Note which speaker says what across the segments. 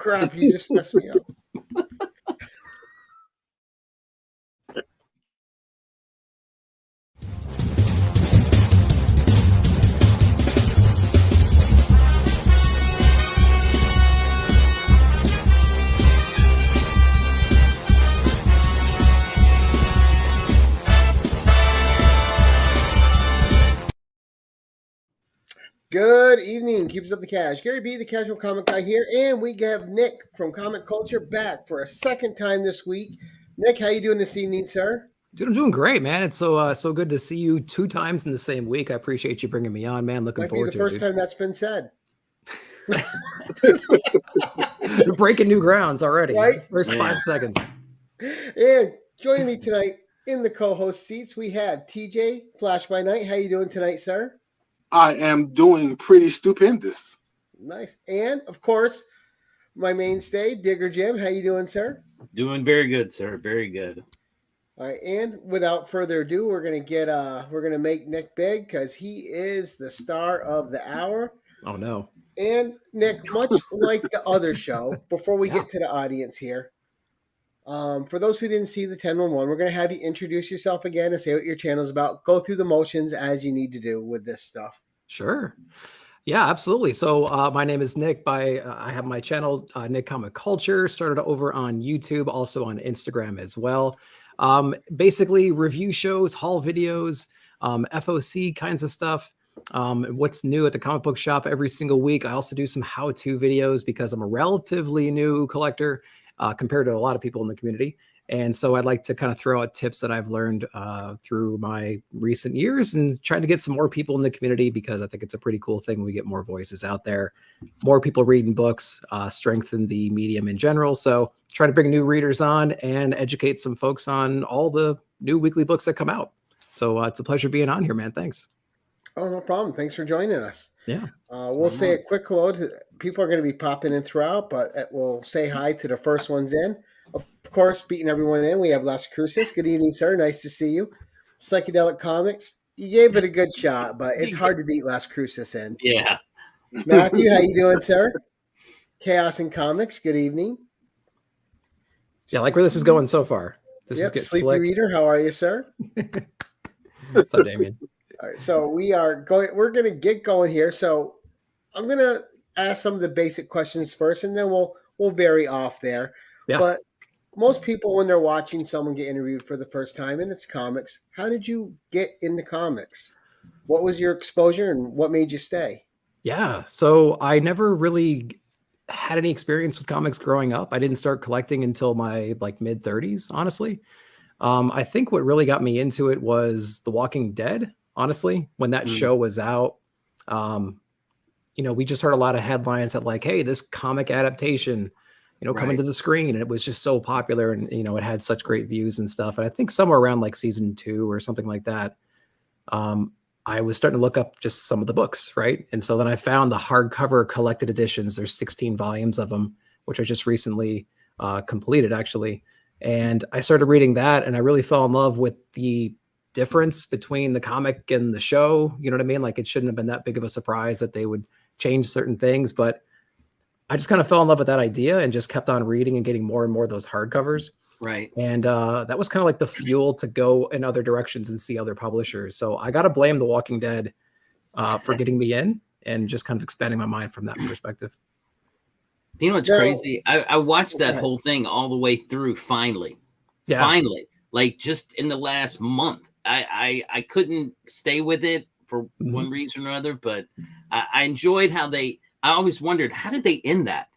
Speaker 1: crap, you just messed me up. Good evening, Keepers Up the Cash. Gary B, the casual comic guy here, and we have Nick from Comic Culture back for a second time this week. Nick, how you doing this evening, sir?
Speaker 2: Dude, I'm doing great, man. It's so good to see you 2 times in the same week. I appreciate you bringing me on, man. Looking forward to it.
Speaker 1: Might be the first time that's been said.
Speaker 2: You're breaking new grounds already.
Speaker 1: Right?
Speaker 2: First 5 seconds.
Speaker 1: And joining me tonight in the co-host seats, we have TJ Flash by Night. How you doing tonight, sir?
Speaker 3: I am doing pretty stupendous.
Speaker 1: Nice. And, of course, my mainstay, Digger Jim. How you doing, sir?
Speaker 4: Doing very good, sir. Very good.
Speaker 1: All right, and without further ado, we're gonna make Nick big because he is the star of the hour.
Speaker 2: Oh no.
Speaker 1: And Nick, much like the other show, before we get to the audience here, for those who didn't see the 1011, we're gonna have you introduce yourself again and say what your channel's about. Go through the motions as you need to do with this stuff.
Speaker 2: Sure. Yeah, absolutely. So my name is Nick. I have my channel, Nick Comic Culture, started over on YouTube, also on Instagram as well. Basically review shows, haul videos, FOC kinds of stuff. What's new at the comic book shop every single week. I also do some how-to videos because I'm a relatively new collector compared to a lot of people in the community. And so I'd like to kind of throw out tips that I've learned through my recent years and trying to get some more people in the community because I think it's a pretty cool thing. We get more voices out there, more people reading books, strengthen the medium in general. So try to bring new readers on and educate some folks on all the new weekly books that come out. So it's a pleasure being on here, man. Thanks.
Speaker 1: Oh, no problem. Thanks for joining us.
Speaker 2: Yeah.
Speaker 1: We'll say a quick hello to people are going to be popping in throughout, but we'll say hi to the first ones in. Of course, beating everyone in, we have Las Cruces. Good evening, sir. Nice to see you. Psychedelic Comics. You gave it a good shot, but it's hard to beat Las Cruces in.
Speaker 4: Yeah.
Speaker 1: Matthew, how you doing, sir? Chaos and Comics. Good evening.
Speaker 2: Yeah, I like where this is going so far. This is
Speaker 1: Sleepy
Speaker 2: flicked.
Speaker 1: Reader. How are you, sir?
Speaker 2: What's up, Damien?
Speaker 1: All right, so we're going to get going here. So I'm going to ask some of the basic questions first, and then we'll vary off there.
Speaker 2: Yeah.
Speaker 1: But most people, when they're watching someone get interviewed for the first time, and it's comics, how did you get into comics? What was your exposure, and what made you stay?
Speaker 2: Yeah, so I never really had any experience with comics growing up. I didn't start collecting until my mid 30s, honestly. I think what really got me into it was The Walking Dead. Honestly, when that show was out, we just heard a lot of headlines that hey, this comic adaptation, coming to the screen, and it was just so popular, and it had such great views and stuff. And I think somewhere around season 2 or something like that, I was starting to look up just some of the books, right? And so then I found the hardcover collected editions. There's 16 volumes of them, which I just recently completed, actually. And I started reading that, and I really fell in love with the difference between the comic and the show. You know what I mean? It shouldn't have been that big of a surprise that they would change certain things, but I just kind of fell in love with that idea and just kept on reading and getting more and more of those hardcovers.
Speaker 4: Right.
Speaker 2: And that was kind of the fuel to go in other directions and see other publishers. So I got to blame The Walking Dead for getting me in and just kind of expanding my mind from that perspective.
Speaker 4: You know what's crazy? I watched that whole thing all the way through finally. Yeah. Finally. Just in the last month. I couldn't stay with it for one reason or another, but I enjoyed how I always wondered, how did they end that?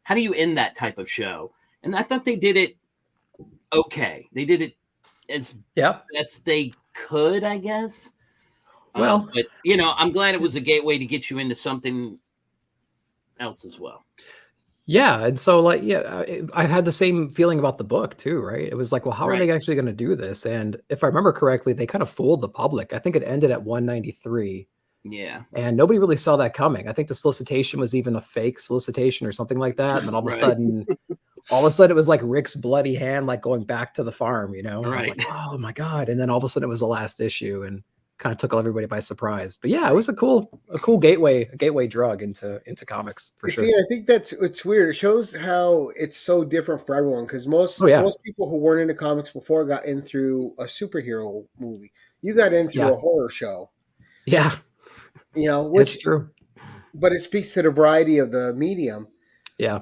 Speaker 4: How do you end that type of show? And I thought they did it okay. They did it as best they could, I guess.
Speaker 2: Well,
Speaker 4: but I'm glad it was a gateway to get you into something else as well.
Speaker 2: Yeah, and so I had the same feeling about the book too, right? It was well, how are they actually going to do this? And if I remember correctly, they kind of fooled the public. I think it ended at 193.
Speaker 4: Yeah.
Speaker 2: And nobody really saw that coming. I think the solicitation was even a fake solicitation or something like that. And then all of a sudden it was Rick's bloody hand, going back to the farm, I was oh my God. And then all of a sudden it was the last issue. And kind of took everybody by surprise. But yeah, it was a cool gateway drug into comics for sure.
Speaker 1: See, I think it's weird. It shows how it's so different for everyone, because most people who weren't into comics before got in through a superhero movie. You got in through a horror show.
Speaker 2: Yeah.
Speaker 1: Which
Speaker 2: it's true.
Speaker 1: But it speaks to the variety of the medium.
Speaker 2: Yeah.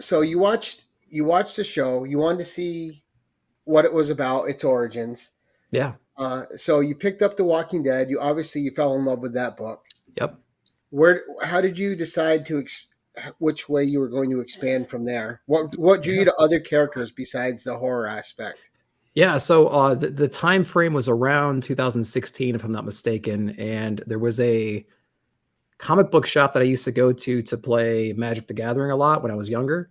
Speaker 1: So you watched the show, you wanted to see what it was about, its origins.
Speaker 2: Yeah.
Speaker 1: So you picked up The Walking Dead. You fell in love with that book.
Speaker 2: Yep.
Speaker 1: How did you decide which way you were going to expand from there? What drew you to other characters besides the horror aspect?
Speaker 2: Yeah, so the time frame was around 2016, if I'm not mistaken, and there was a comic book shop that I used to go to play Magic the Gathering a lot when I was younger,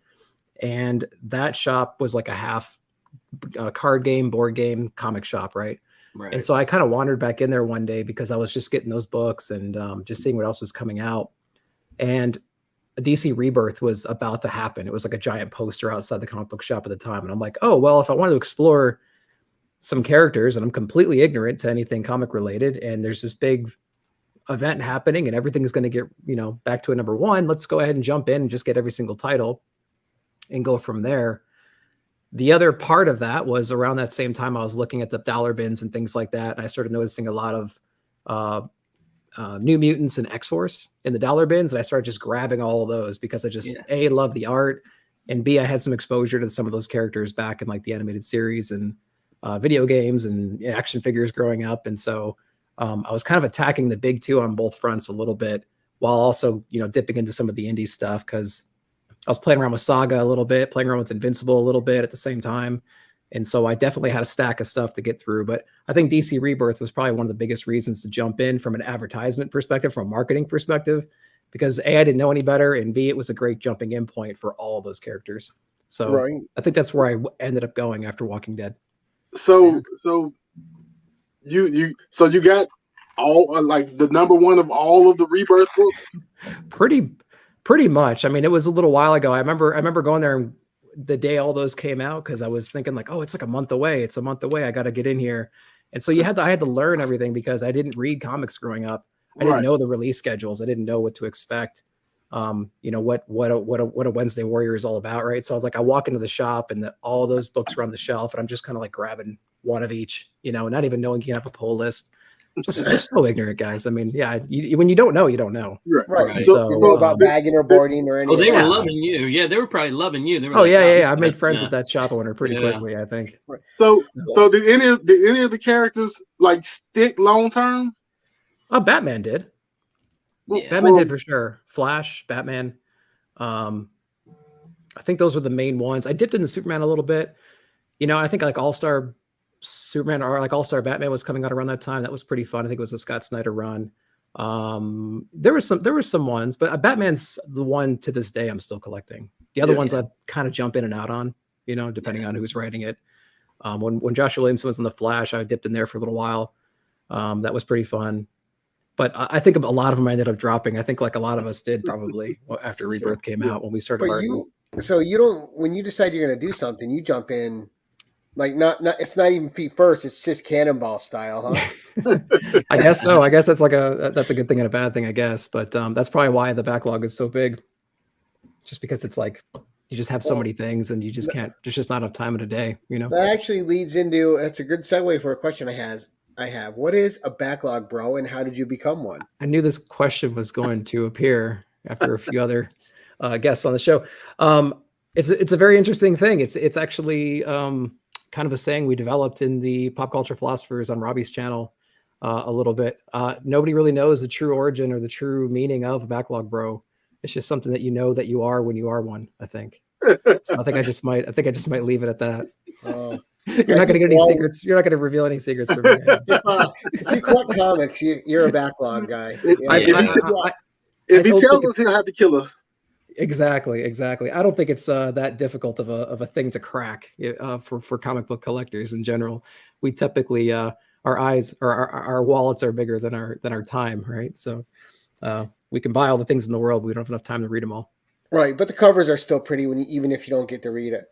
Speaker 2: and that shop was like a half card game, board game, comic shop, right?
Speaker 4: Right.
Speaker 2: And so I kind of wandered back in there one day because I was just getting those books and just seeing what else was coming out. And a DC Rebirth was about to happen. It was like a giant poster outside the comic book shop at the time. And I'm like, oh, well, if I wanted to explore some characters and I'm completely ignorant to anything comic related, and there's this big event happening and everything's going to get, back to a number one, let's go ahead and jump in and just get every single title and go from there. The other part of that was around that same time I was looking at the dollar bins and things like that. And I started noticing a lot of New Mutants and X-Force in the dollar bins. And I started just grabbing all of those because I just, A, love the art, and B, I had some exposure to some of those characters back in like the animated series and video games and action figures growing up. And so I was kind of attacking the big two on both fronts a little bit, while also, dipping into some of the indie stuff, because I was playing around with Saga a little bit, playing around with Invincible a little bit at the same time. And so I definitely had a stack of stuff to get through. But I think DC Rebirth was probably one of the biggest reasons to jump in from an advertisement perspective, from a marketing perspective, because A, I didn't know any better, and B, it was a great jumping in point for all those characters. So I think that's where I ended up going after Walking Dead.
Speaker 3: So you got all like the number one of all of the Rebirth books?
Speaker 2: Pretty much. I mean, it was a little while ago. I remember going there and the day all those came out, because I was thinking like, oh, it's like a month away. It's a month away. I got to get in here. And so I had to learn everything, because I didn't read comics growing up. I didn't know the release schedules. I didn't know what to expect. What a Wednesday Warrior is all about, right? So I was like, I walk into the shop and all those books are on the shelf, and I'm just kind of like grabbing one of each, not even knowing you can have a pull list. Just so ignorant, guys. I mean, when you don't know, you don't know.
Speaker 1: Right. So you know about bagging or boarding or anything.
Speaker 4: Oh, they were loving you. Yeah, they were probably loving you. They were
Speaker 2: I made friends with that shop owner pretty quickly, I think.
Speaker 3: Right. So did any of the characters like stick long term?
Speaker 2: Oh, Batman did. Batman did for sure. Flash, Batman. I think those were the main ones. I dipped into Superman a little bit. I think like All-Star Superman or like All-Star Batman was coming out around that time. That was pretty fun. I think it was a Scott Snyder run. There were some ones, but Batman's the one to this day I'm still collecting. The other ones I kind of jump in and out on, depending on who's writing it. When Joshua Williamson was in the Flash, I dipped in there for a little while. That was pretty fun. But I think a lot of them I ended up dropping. I think like a lot of us did probably after Rebirth came out, when we started learning.
Speaker 1: When you decide you're going to do something, you jump in. Like it's not even feet first. It's just cannonball style, huh?
Speaker 2: I guess so. I guess that's a good thing and a bad thing, I guess. But that's probably why the backlog is so big. Just because it's like you just have so many things and you just can't. There's just not enough time in a day.
Speaker 1: That actually leads into. That's a good segue for a question I have. What is a backlog, bro, and how did you become one?
Speaker 2: I knew this question was going to appear after a few other guests on the show. It's a very interesting thing. It's actually kind of a saying we developed in the Pop Culture Philosophers on Robbie's channel a little bit. Nobody really knows the true origin or the true meaning of a backlog bro. It's just something that that you are when you are one, I think. So I think I just might leave it at that. You're not going to get any secrets. You're not going to reveal any secrets from me.
Speaker 1: If you collect comics, you're a backlog guy.
Speaker 3: If he tells us, he'll have to kill us.
Speaker 2: Exactly. I don't think it's that difficult of a thing to crack for comic book collectors in general. We typically our eyes or our wallets are bigger than our time, right? So we can buy all the things in the world. We don't have enough time to read them all.
Speaker 1: Right, but the covers are still pretty even if you don't get to read it.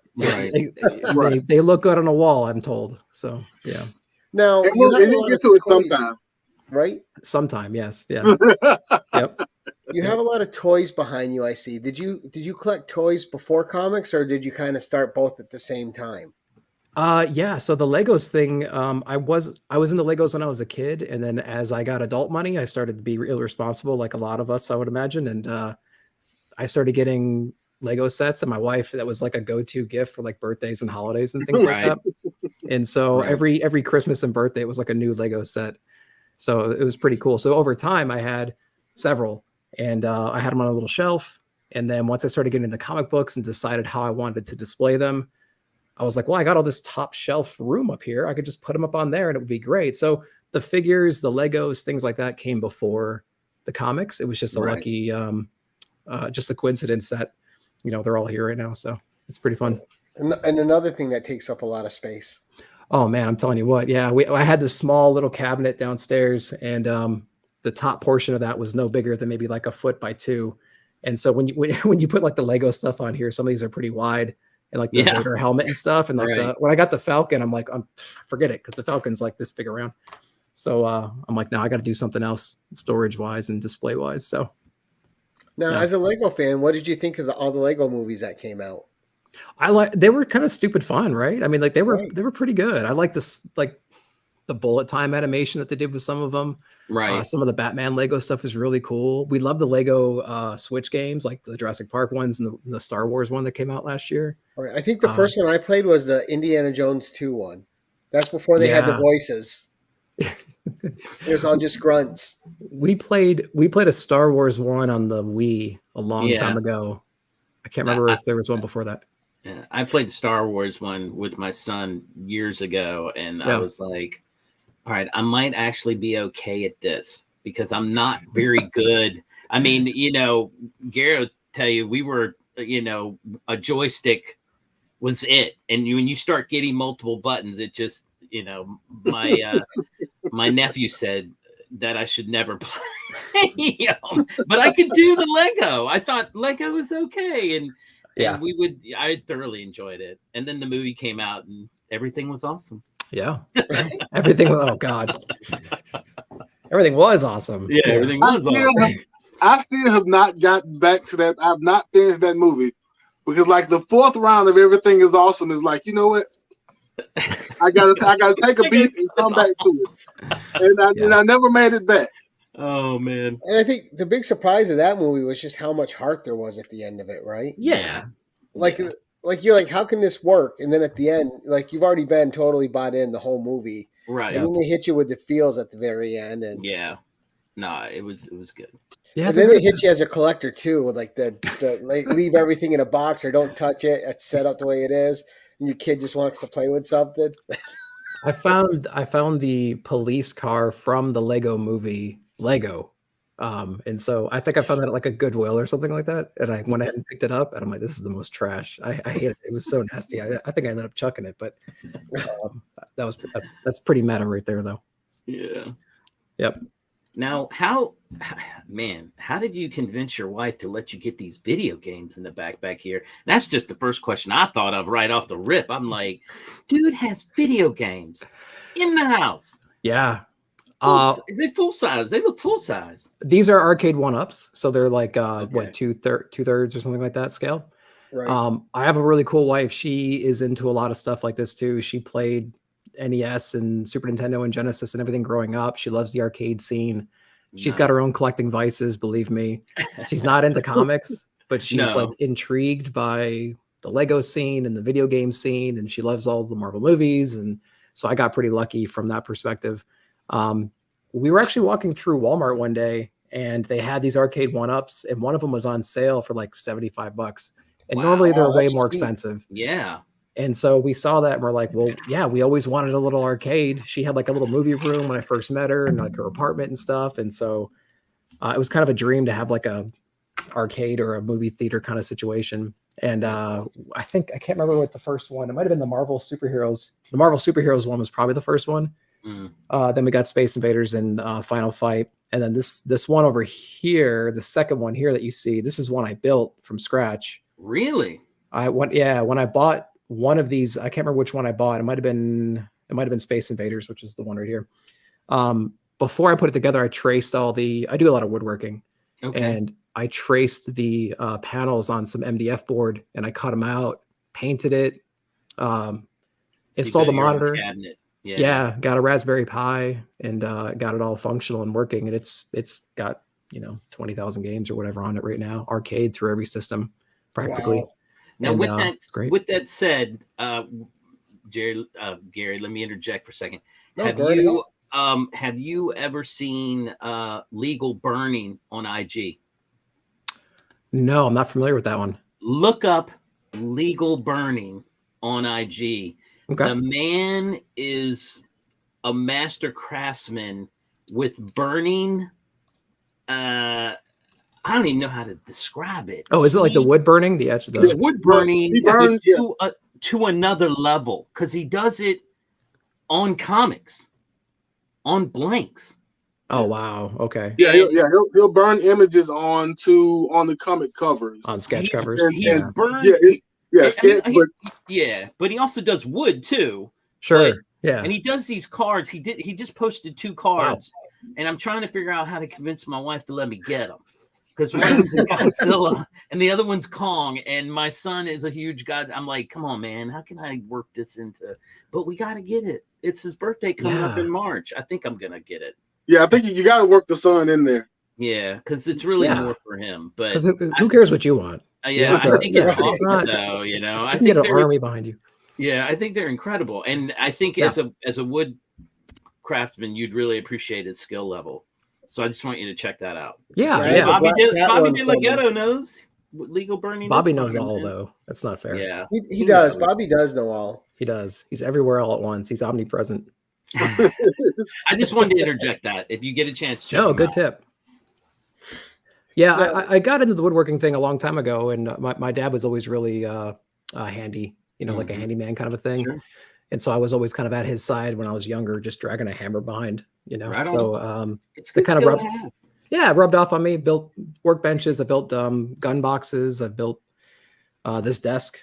Speaker 2: They look good on a wall, I'm told. So yeah.
Speaker 1: Now
Speaker 3: you get to it sometime.
Speaker 1: right?
Speaker 2: Sometime, yes. Yeah. Yep.
Speaker 1: You have a lot of toys behind you, I see. Did you collect toys before comics, or did you kind of start both at the same time?
Speaker 2: Yeah, so the Legos thing, I was into Legos when I was a kid, and then as I got adult money, I started to be real responsible, like a lot of us, I would imagine, and I started getting Lego sets, and my wife, that was like a go-to gift for like birthdays and holidays and things like that. And so every Christmas and birthday, it was like a new Lego set. So it was pretty cool. So over time, I had several, and I had them on a little shelf. And then once I started getting into comic books and decided how I wanted to display them, I was like, well, I got all this top shelf room up here. I could just put them up on there and it would be great. So the figures, the Legos, things like that came before the comics. It was just a lucky, just a coincidence that, you know, they're all here right now. So it's pretty fun.
Speaker 1: And another thing that takes up a lot of space.
Speaker 2: Oh man, I'm telling you what. Yeah, I had this small little cabinet downstairs, and the top portion of that was no bigger than maybe like a foot by 2. And so when you put like the Lego stuff on here, some of these are pretty wide, and like the Vader helmet and stuff. And like when I got the Falcon, I'm like, forget it, because the Falcon's like this big around. So I'm like, no, I got to do something else, storage wise and display wise. So
Speaker 1: now, as a Lego fan, what did you think of all the Lego movies that came out?
Speaker 2: They were kind of stupid fun, right? I mean, like they were pretty good. I like this, like the bullet time animation that they did with some of them. Right. Some of the Batman Lego stuff is really cool. We love the Lego Switch games, like the Jurassic Park ones and the Star Wars one that came out last year.
Speaker 1: Right. I think the first one I played was the Indiana Jones 2 one. That's before they had the voices. It was all just grunts.
Speaker 2: We played a Star Wars one on the Wii a long time ago. I can't remember if there was one before that.
Speaker 4: Yeah, I played the Star Wars one with my son years ago, and I was like, all right, I might actually be okay at this because I'm not very good. I mean, you know, Gary will tell you, we were, you know, a joystick was it. And when you start getting multiple buttons, it just, you know, my nephew said that I should never play but I could do the Lego. I thought Lego was okay. And I thoroughly enjoyed it. And then the movie came out and everything was awesome.
Speaker 2: Yeah. Everything was, oh God. Everything was awesome.
Speaker 4: Yeah, everything was awesome.
Speaker 3: I still have not gotten back to that. I've not finished that movie because like the fourth round of everything is awesome is like, you know what? I gotta take a beat and come back to it. And I never made it back.
Speaker 4: Oh man.
Speaker 1: And I think the big surprise of that movie was just how much heart there was at the end of it, right?
Speaker 2: Yeah.
Speaker 1: Like you're like, how can this work? And then at the end, like you've already been totally bought in the whole movie.
Speaker 4: Right.
Speaker 1: And then they hit you with the feels at the very end. And
Speaker 4: it was good.
Speaker 1: Yeah. And then they hit you as a collector too, with like the like, leave everything in a box or don't touch it. It's set up the way it is. And your kid just wants to play with something.
Speaker 2: I found the police car from the Lego movie Lego. And so I think I found that at like a Goodwill or something like that. And I went ahead and picked it up and I'm like, this is the most trash. I hate it. It was so nasty. I think I ended up chucking it, but that's pretty meta right there though.
Speaker 4: Yeah.
Speaker 2: Yep.
Speaker 4: Now, how did you convince your wife to let you get these video games in the back here? That's just the first question I thought of right off the rip. I'm like, dude has video games in the house.
Speaker 2: Yeah.
Speaker 4: Is it full size? They look full size.
Speaker 2: These are arcade 1-ups, so they're like what two-thirds or something like that scale. Right. I have a really cool wife. She is into a lot of stuff like this too. She played NES and Super Nintendo and Genesis and everything growing up. She loves the arcade scene. She's got her own collecting vices, believe me. She's not into comics, but she's like intrigued by the Lego scene and the video game scene, and she loves all the Marvel movies. And so I got pretty lucky from that perspective. We were actually walking through Walmart one day and they had these arcade 1-ups and one of them was on sale for like $75. And normally they're way more expensive.
Speaker 4: Yeah.
Speaker 2: And so we saw that and we're like, well, yeah, we always wanted a little arcade. She had like a little movie room when I first met her and like her apartment and stuff. And so it was kind of a dream to have like a arcade or a movie theater kind of situation. And I can't remember what the first one, it might've been the Marvel Superheroes. The Marvel Superheroes one was probably the first one. Then we got Space Invaders and Final Fight. And then this one over here, the second one here that you see, this is one I built from scratch.
Speaker 4: Really?
Speaker 2: When I bought one of these, I can't remember which one I bought. It might have been Space Invaders, which is the one right here. before I put it together, I traced I do a lot of woodworking.
Speaker 4: Okay.
Speaker 2: And I traced the panels on some MDF board, and I cut them out, painted it, installed the monitor. Yeah, got a Raspberry Pi, and got it all functional and working. And it's got 20,000 games or whatever on it right now, arcade through every system practically.
Speaker 1: Wow.
Speaker 4: Now,
Speaker 2: and,
Speaker 4: with that said, Gary, let me interject for a second.
Speaker 1: No,
Speaker 4: Have you ever seen legal burning on IG?
Speaker 2: No, I'm not familiar with that one.
Speaker 4: Look up legal burning on IG.
Speaker 2: Okay.
Speaker 4: The man is a master craftsman with burning. I don't even know how to describe it.
Speaker 2: Oh, is it like the wood burning? The edge of
Speaker 4: the wood burning
Speaker 3: burns,
Speaker 4: to another level, because he does it on comics, on blanks.
Speaker 2: Oh wow! Okay.
Speaker 3: Yeah, he'll burn images on the comic covers,
Speaker 2: on sketch covers.
Speaker 3: He's
Speaker 4: burned. But he also does wood too.
Speaker 2: Sure. Yeah.
Speaker 4: And he does these cards. He just posted 2 cards, and I'm trying to figure out how to convince my wife to let me get them, because one one's Godzilla and the other one's Kong, and my son is a huge god. I'm like, come on, man, how can I work this into? But we got to get it. It's his birthday coming up in March. I think I'm gonna get it.
Speaker 3: Yeah, I think you got to work the son in there.
Speaker 4: Yeah, because it's really more for him. But
Speaker 2: who cares what you want?
Speaker 4: I think it's awesome, though. I
Speaker 2: think get an army behind you.
Speaker 4: Yeah, I think they're incredible, and I think as a wood craftsman, you'd really appreciate his skill level. So I just want you to check that out.
Speaker 2: Yeah.
Speaker 4: Bobby De La Ghetto knows legal burning.
Speaker 2: Bobby knows all, though. That's not fair.
Speaker 4: Yeah,
Speaker 1: he does. Bobby does know all.
Speaker 2: He does. He's everywhere all at once. He's omnipresent.
Speaker 4: I just wanted to interject that. If you get a chance, check
Speaker 2: good tip. Yeah, I got into the woodworking thing a long time ago, and my dad was always really handy, like a handyman kind of a thing.
Speaker 4: Sure.
Speaker 2: And so I was always kind of at his side when I was younger, just dragging a hammer behind,
Speaker 4: Right
Speaker 2: so
Speaker 4: it's good
Speaker 2: kind of
Speaker 4: rubbed
Speaker 2: off on me. Built workbenches, I built gun boxes, I built this desk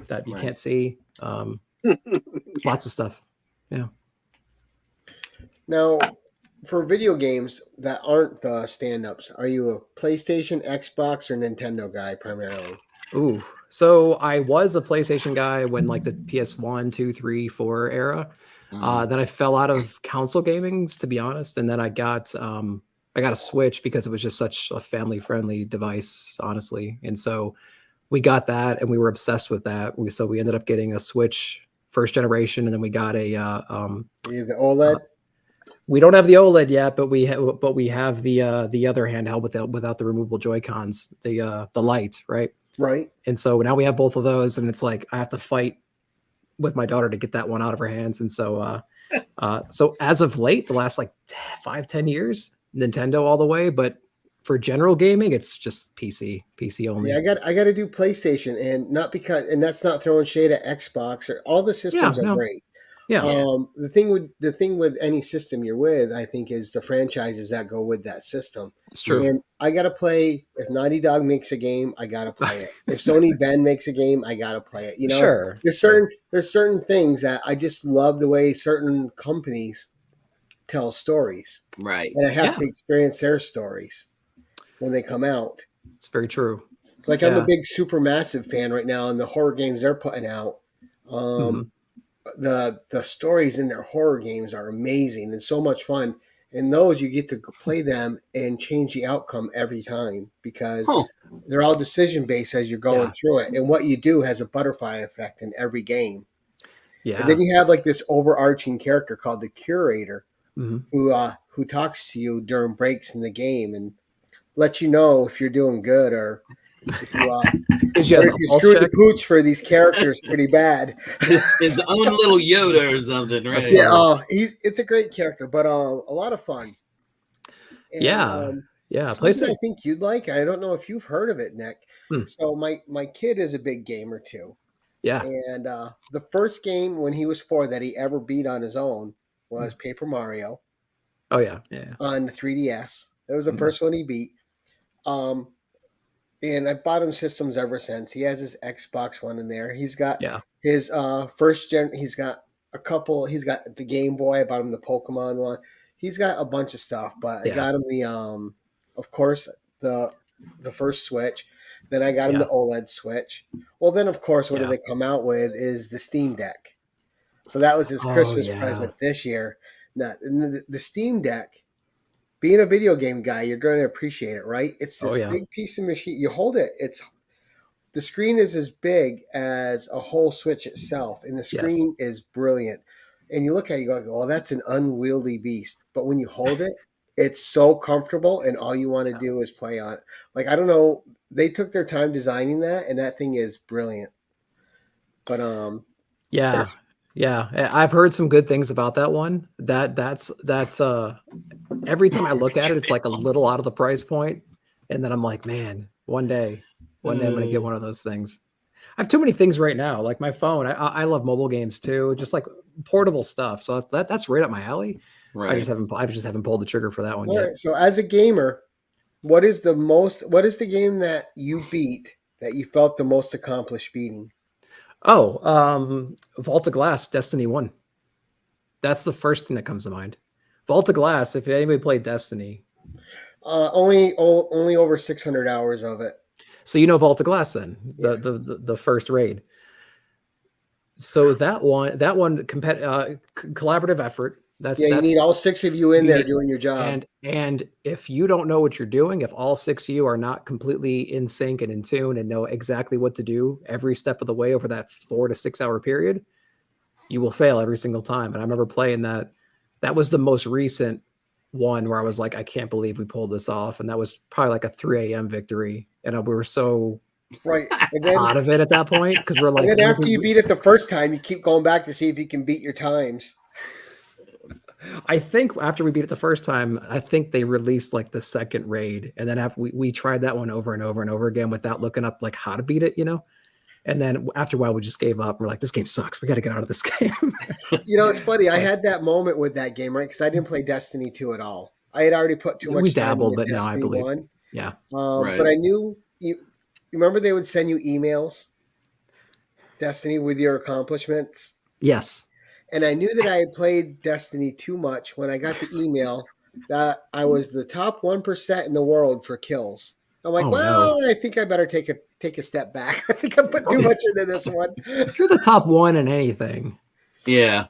Speaker 2: that you can't see. Lots of stuff. Yeah.
Speaker 1: Now, for video games that aren't the stand-ups, are you a PlayStation, Xbox, or Nintendo guy primarily?
Speaker 2: Ooh, so I was a PlayStation guy when like the PS1, 2, 3, 4 era. Then I fell out of console gaming, to be honest, and then I got a Switch because it was just such a family-friendly device, honestly. And so we got that, and we were obsessed with that. So we ended up getting a Switch first generation, and then we got a
Speaker 1: the OLED.
Speaker 2: We don't have the OLED yet, but we have the other handheld without the removable Joy-Cons, the Lite, right?
Speaker 1: Right.
Speaker 2: And so now we have both of those, and it's like I have to fight with my daughter to get that one out of her hands. And so so as of late, the last like 5-10 years, Nintendo all the way, but for general gaming, it's just PC only.
Speaker 1: Yeah, I got to do PlayStation, and that's not throwing shade at Xbox, or all the systems are great.
Speaker 2: Yeah.
Speaker 1: The thing with any system you're with, I think, is the franchises that go with that system.
Speaker 2: It's true.
Speaker 1: And I gotta play. If Naughty Dog makes a game, I gotta play it. If Sony Ben makes a game, I gotta play it.
Speaker 2: Sure.
Speaker 1: There's certain things that I just love the way certain companies tell stories.
Speaker 4: Right.
Speaker 1: And I have to experience their stories when they come out.
Speaker 2: It's very true.
Speaker 1: Like I'm a big Supermassive fan right now, and the horror games they're putting out. The stories in their horror games are amazing and so much fun. And those, you get to play them and change the outcome every time, because they're all decision based as you're going through it. And what you do has a butterfly effect in every game. Yeah. And then you have like this overarching character called the curator, who talks to you during breaks in the game and lets you know if you're doing good or if you screwed the pooch for these characters pretty bad.
Speaker 4: His own little Yoda or something, right?
Speaker 1: Yeah, it's a great character, but a lot of fun. And, something I think you'd like. I don't know if you've heard of it, Nick. So my kid is a big gamer too.
Speaker 2: Yeah.
Speaker 1: And the first game when he was 4 that he ever beat on his own was Paper Mario.
Speaker 2: Oh yeah.
Speaker 1: On the 3DS. That was the first one he beat. And I bought him systems ever since. He has his Xbox One in there. He's got his first gen. He's got a couple. He's got the Game Boy. I bought him the Pokemon one. He's got a bunch of stuff, but I
Speaker 2: Yeah.
Speaker 1: got him the of course the first Switch. Then I got him the OLED Switch. Well, then of course, what do they come out with is the Steam Deck. So that was his Christmas present this year. Now, the Steam Deck, being a video game guy, you're going to appreciate it, right? It's this big piece of machine. You hold it. The screen is as big as a whole Switch itself, and the screen is brilliant. And you look at it, you go, "Oh, that's an unwieldy beast." But when you hold it, it's so comfortable, and all you want to do is play on it. Like, I don't know, they took their time designing that, and that thing is brilliant. But
Speaker 2: yeah, I've heard some good things about that one. That's every time I look at it, it's like a little out of the price point, and then I'm like, man, one day I'm gonna get one of those things. I have too many things right now, like my phone. I love mobile games too, just like portable stuff. So that's right up my alley. Right. I just haven't pulled the trigger for that one yet.
Speaker 1: Right. So as a gamer, what is the game that you beat that you felt the most accomplished beating?
Speaker 2: Oh, Vault of Glass, Destiny 1. That's the first thing that comes to mind. Vault of Glass, if anybody played Destiny.
Speaker 1: Only over 600 hours of it.
Speaker 2: So you know Vault of Glass then, the first raid. So that one collaborative effort.
Speaker 1: You need all 6 of you in there doing your job.
Speaker 2: And if you don't know what you're doing, if all 6 of you are not completely in sync and in tune and know exactly what to do every step of the way over that 4 to 6 hour period, you will fail every single time. And I remember playing that. That was the most recent one where I was like, I can't believe we pulled this off. And that was probably like a 3 a.m. victory. And we were so out of it at that point, because we're like,
Speaker 1: and then after you beat it the first time, you keep going back to see if you can beat your times.
Speaker 2: I think after we beat it the first time, I think they released like the second raid, and then after we tried that one over and over and over again without looking up like how to beat it, and then after a while we just gave up. We're like, this game sucks, we got to get out of this game.
Speaker 1: It's funny, I had that moment with that game, right? Because I didn't play Destiny 2 at all. I had already put too much time into
Speaker 2: but
Speaker 1: Destiny
Speaker 2: no, I believe
Speaker 1: 1.
Speaker 2: Yeah.
Speaker 1: But I knew you remember they would send you emails, Destiny, with your accomplishments.
Speaker 2: Yes.
Speaker 1: And I knew that I had played Destiny too much when I got the email that I was the top 1% in the world for kills. I'm like, I think I better take a step back. I think I put too much into this one.
Speaker 2: If you're the top 1 in anything,
Speaker 4: you're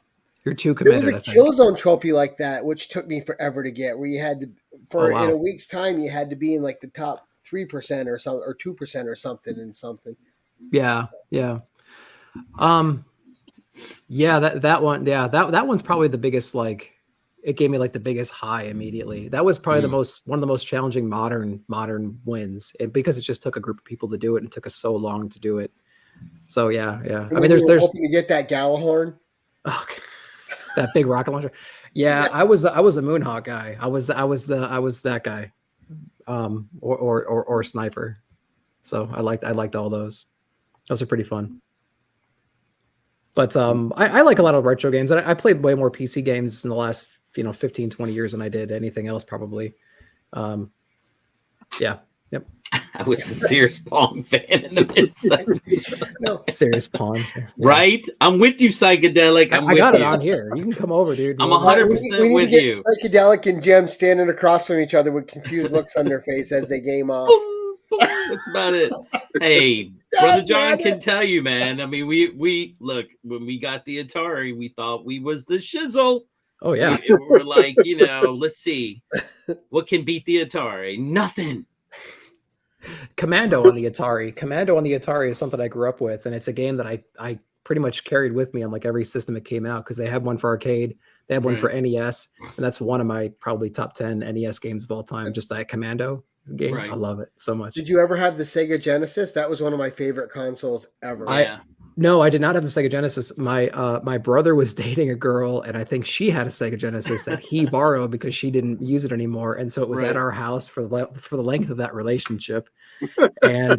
Speaker 2: too committed.
Speaker 1: There was a Killzone trophy like that, which took me forever to get, where you had to, in a week's time, you had to be in like the top 3% or something, or 2% or something and something.
Speaker 2: Yeah. That one. Yeah, that one's probably the biggest. Like, it gave me like the biggest high immediately. That was probably one of the most challenging modern wins, and because it just took a group of people to do it and it took us so long to do it. So yeah.
Speaker 1: I mean, there's hoping to get that Galahorn.
Speaker 2: Oh, that big rocket launcher. Yeah, I was a Moonhawk guy. I was that guy, or sniper. So I liked all those. Those are pretty fun. But I like a lot of retro games. And I played way more PC games in the last 15, 20 years than I did anything else probably. Yeah. Yep.
Speaker 4: I was a Serious Pong fan in the mid-70s.
Speaker 1: No.
Speaker 2: Serious Pong. Yeah.
Speaker 4: Right? I'm with you, Psychedelic.
Speaker 2: I got it on here. You can come over, dude.
Speaker 4: I'm 100%
Speaker 1: we need
Speaker 4: with
Speaker 1: to get
Speaker 4: you.
Speaker 1: Psychedelic and Jem standing across from each other with confused looks on their face as they game off.
Speaker 4: That's about it. Hey, Brother John can tell you, man. I mean, we look, when we got the Atari, we thought we was the shizzle.
Speaker 2: Oh yeah.
Speaker 4: We're like, let's see what can beat the Atari. Nothing.
Speaker 2: Commando on the Atari is something I grew up with, and it's a game that I pretty much carried with me on like every system that came out, because they had one for arcade, they had one for NES, and that's one of my probably top 10 NES games of all time. Just that Commando game. Right. I love it so much.
Speaker 1: Did you ever have the Sega Genesis? That was one of my favorite consoles ever.
Speaker 2: No, I did not have the Sega Genesis. My brother was dating a girl, and I think she had a Sega Genesis that he borrowed because she didn't use it anymore, and so it was at our house for the length of that relationship. And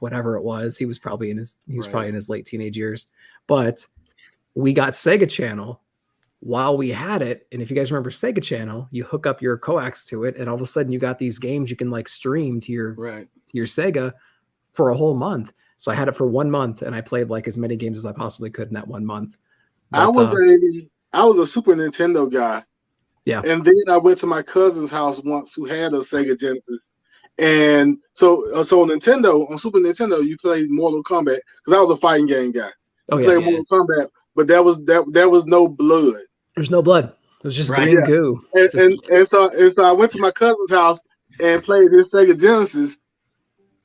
Speaker 2: whatever it was, he was probably in his late teenage years. But we got Sega Channel while we had it, and if you guys remember Sega Channel, you hook up your coax to it, and all of a sudden you got these games you can like stream to your Sega for a whole month. So I had it for 1 month, and I played like as many games as I possibly could in that 1 month. But,
Speaker 3: I was a Super Nintendo guy.
Speaker 2: Yeah.
Speaker 3: And then I went to my cousin's house once who had a Sega Genesis. And so on Super Nintendo, you played Mortal Kombat because I was a fighting game guy. You played Mortal Kombat, but there was no blood.
Speaker 2: There's no blood. It was just green goo.
Speaker 3: And so I went to my cousin's house and played his Sega Genesis,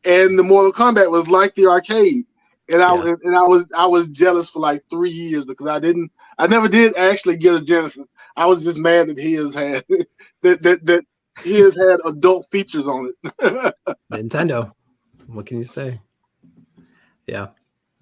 Speaker 3: and the Mortal Kombat was like the arcade. And I was jealous for like 3 years because I never did actually get a Genesis. I was just mad that his had that his had adult features on it.
Speaker 2: Nintendo. What can you say? Yeah.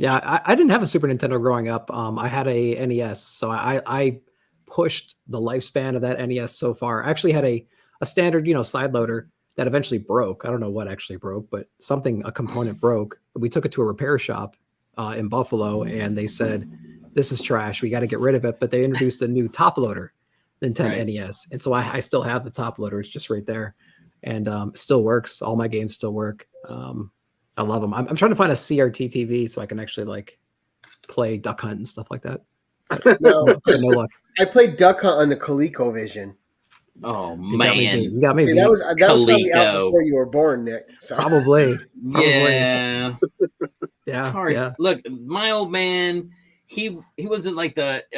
Speaker 2: I didn't have a Super Nintendo growing up. I had a NES, so I pushed the lifespan of that NES so far. I actually had a standard, side loader that eventually broke. I don't know what actually broke, but a component broke. We took it to a repair shop in Buffalo, and they said, "This is trash. We got to get rid of it." But they introduced a new top loader, Nintendo NES, and so I still have the top loader. It's just right there, and it still works. All my games still work. I love them. I'm trying to find a CRT TV so I can actually play Duck Hunt and stuff like that.
Speaker 1: No
Speaker 2: luck.
Speaker 1: I played Duck Hunt on the ColecoVision.
Speaker 4: Oh
Speaker 2: You
Speaker 4: man,
Speaker 2: got me.
Speaker 1: See, that was probably out before you were born, Nick. So.
Speaker 2: Probably.
Speaker 4: Yeah.
Speaker 2: Yeah.
Speaker 4: Look, my old man, he wasn't like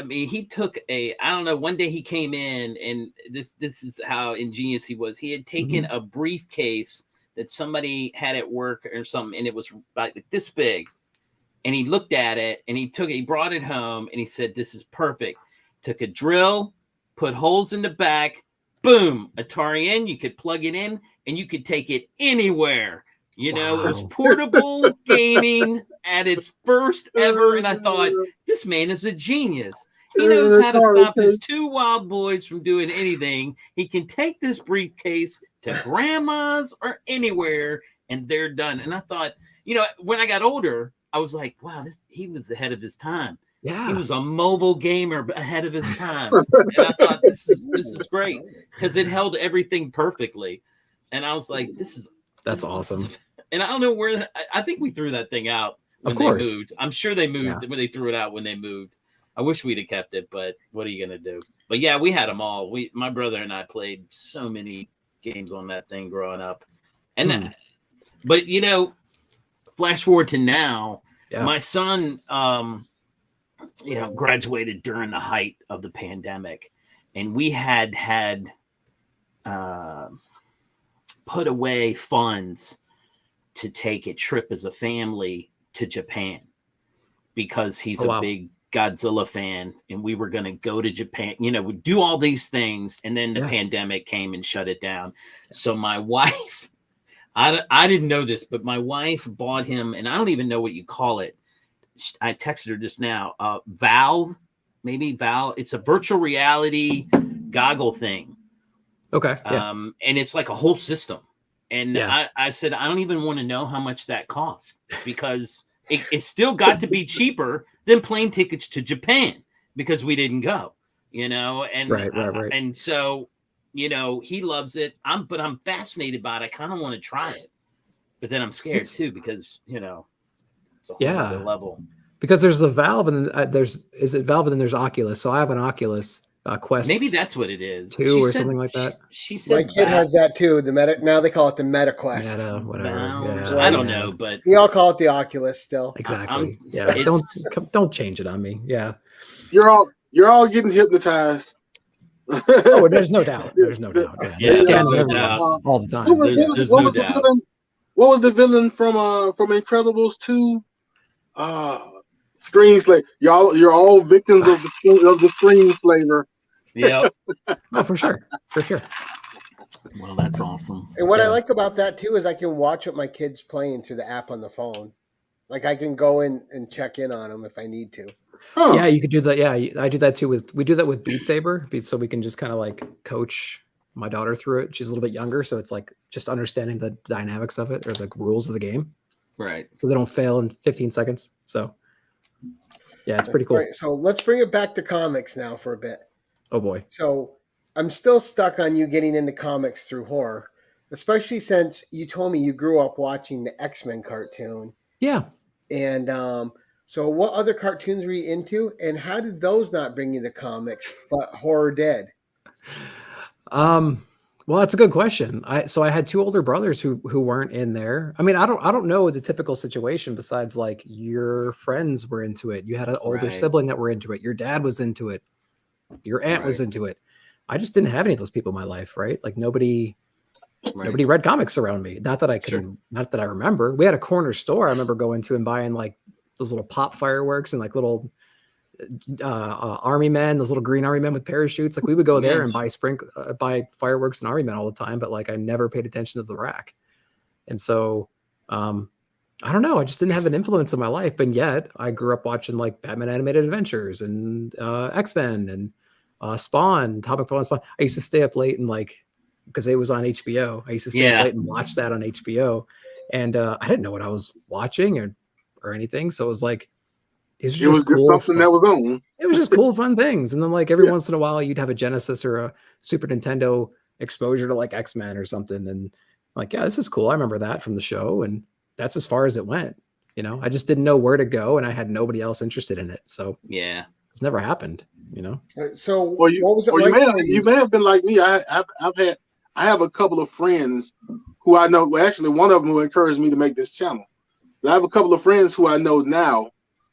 Speaker 4: he took I don't know, one day he came in, and this is how ingenious he was. He had taken a briefcase that somebody had at work or something, and it was like this big. And he looked at it, and he brought it home, and he said, "This is perfect." Took a drill, put holes in the back, boom, Atari in. You could plug it in, and you could take it anywhere. It was portable gaming at its first ever. And I thought, this man is a genius. He knows how to stop his two wild boys from doing anything. He can take this briefcase to grandma's or anywhere, and they're done. And I thought, when I got older, I was like, wow, he was ahead of his time.
Speaker 2: Yeah.
Speaker 4: He was a mobile gamer ahead of his time. And I thought, this is great because it held everything perfectly. And I was like,
Speaker 2: that's awesome.
Speaker 4: And I don't know where, I think we threw that thing out when they moved. I'm sure they moved when they threw it out when they moved. I wish we'd have kept it, but what are you going to do? But yeah, we had them all. My brother and I played so many games on that thing growing up. And but flash forward to now, my son, graduated during the height of the pandemic, and we had put away funds to take a trip as a family to Japan because he's a big Godzilla fan, and we were going to go to Japan, we do all these things, and then the pandemic came and shut it down. So my wife, I didn't know this, but my wife bought him, and I don't even know what you call it. I texted her just now. Valve. It's a virtual reality goggle thing.
Speaker 2: Okay.
Speaker 4: And it's like a whole system. And I said, I don't even want to know how much that cost because it's still got to be cheaper than plane tickets to Japan because we didn't go, and
Speaker 2: right.
Speaker 4: And so, he loves it. But I'm fascinated by it. I kind of want to try it, but then I'm scared too because, it's a whole other level.
Speaker 2: Because there's the Valve and is it Valve and then there's Oculus. So I have an Oculus Quest.
Speaker 4: Maybe that's what it is.
Speaker 2: 2 or something like that.
Speaker 4: She said
Speaker 1: my kid has that too. Now they call it the Meta Quest.
Speaker 2: Whatever.
Speaker 4: I don't know, but
Speaker 1: we all call it the Oculus still.
Speaker 2: Exactly. Don't change it on me. Yeah.
Speaker 3: You're all getting hypnotized.
Speaker 2: Oh, there's no doubt. There's no doubt.
Speaker 4: Yeah,
Speaker 2: scanning
Speaker 4: no doubt.
Speaker 2: all the time.
Speaker 4: There's no doubt.
Speaker 3: What was the villain from Incredibles 2? Screen flavor. You're all victims of the screen flavor.
Speaker 4: Yeah.
Speaker 2: Oh, for sure.
Speaker 4: Well, that's awesome.
Speaker 1: And what I like about that too is I can watch what my kid's playing through the app on the phone. Like I can go in and check in on them if I need to.
Speaker 3: Huh.
Speaker 2: Yeah, you could do that. Yeah, I do that too. We do that with Beat Saber, so we can just kind of coach my daughter through it. She's a little bit younger, so it's just understanding the dynamics of it or the rules of the game,
Speaker 4: right?
Speaker 2: So they don't fail in 15 seconds. So yeah, it's pretty cool.
Speaker 1: Great. So let's bring it back to comics now for a bit.
Speaker 2: Oh boy.
Speaker 1: So I'm still stuck on you getting into comics through horror, especially since you told me you grew up watching the X-Men cartoon.
Speaker 2: Yeah.
Speaker 1: And so what other cartoons were you into, and how did those not bring you to comics, but horror did?
Speaker 2: Well, that's a good question. So I had two older brothers who weren't in there. I mean, I don't know the typical situation besides like your friends were into it. You had an older sibling that were into it. Your dad was into it. Your aunt was into it. I just didn't have any of those people in my life, right? Like nobody read comics around me. Not that I can, not that I remember. We had a corner store I remember going to and buying like those little pop fireworks and like little army men, those little green army men with parachutes. Like we would go there and buy fireworks and army men all the time, but like I never paid attention to the rack. And so I don't know, I just didn't have an influence in my life, but yet I grew up watching like Batman Animated Adventures and X-Men and Spawn, Topic Phone Spawn. I used to stay up late and like, because it was on HBO, I used to stay up late and watch that on HBO, and I didn't know what I was watching or anything, so it was like it was cool,
Speaker 3: something that was on.
Speaker 2: It was just cool, fun things. And then like every once in a while you'd have a Genesis or a Super Nintendo exposure to like X-Men or something. And like, yeah, this is cool. I remember that from the show. And that's as far as it went. You know, I just didn't know where to go and I had nobody else interested in it. So
Speaker 4: yeah,
Speaker 2: it's never happened, you know?
Speaker 1: So
Speaker 3: what was it like? You may have been like me. I have a couple of friends who I know. Well, actually, one of them who encouraged me to make this channel. I have a couple of friends who I know now,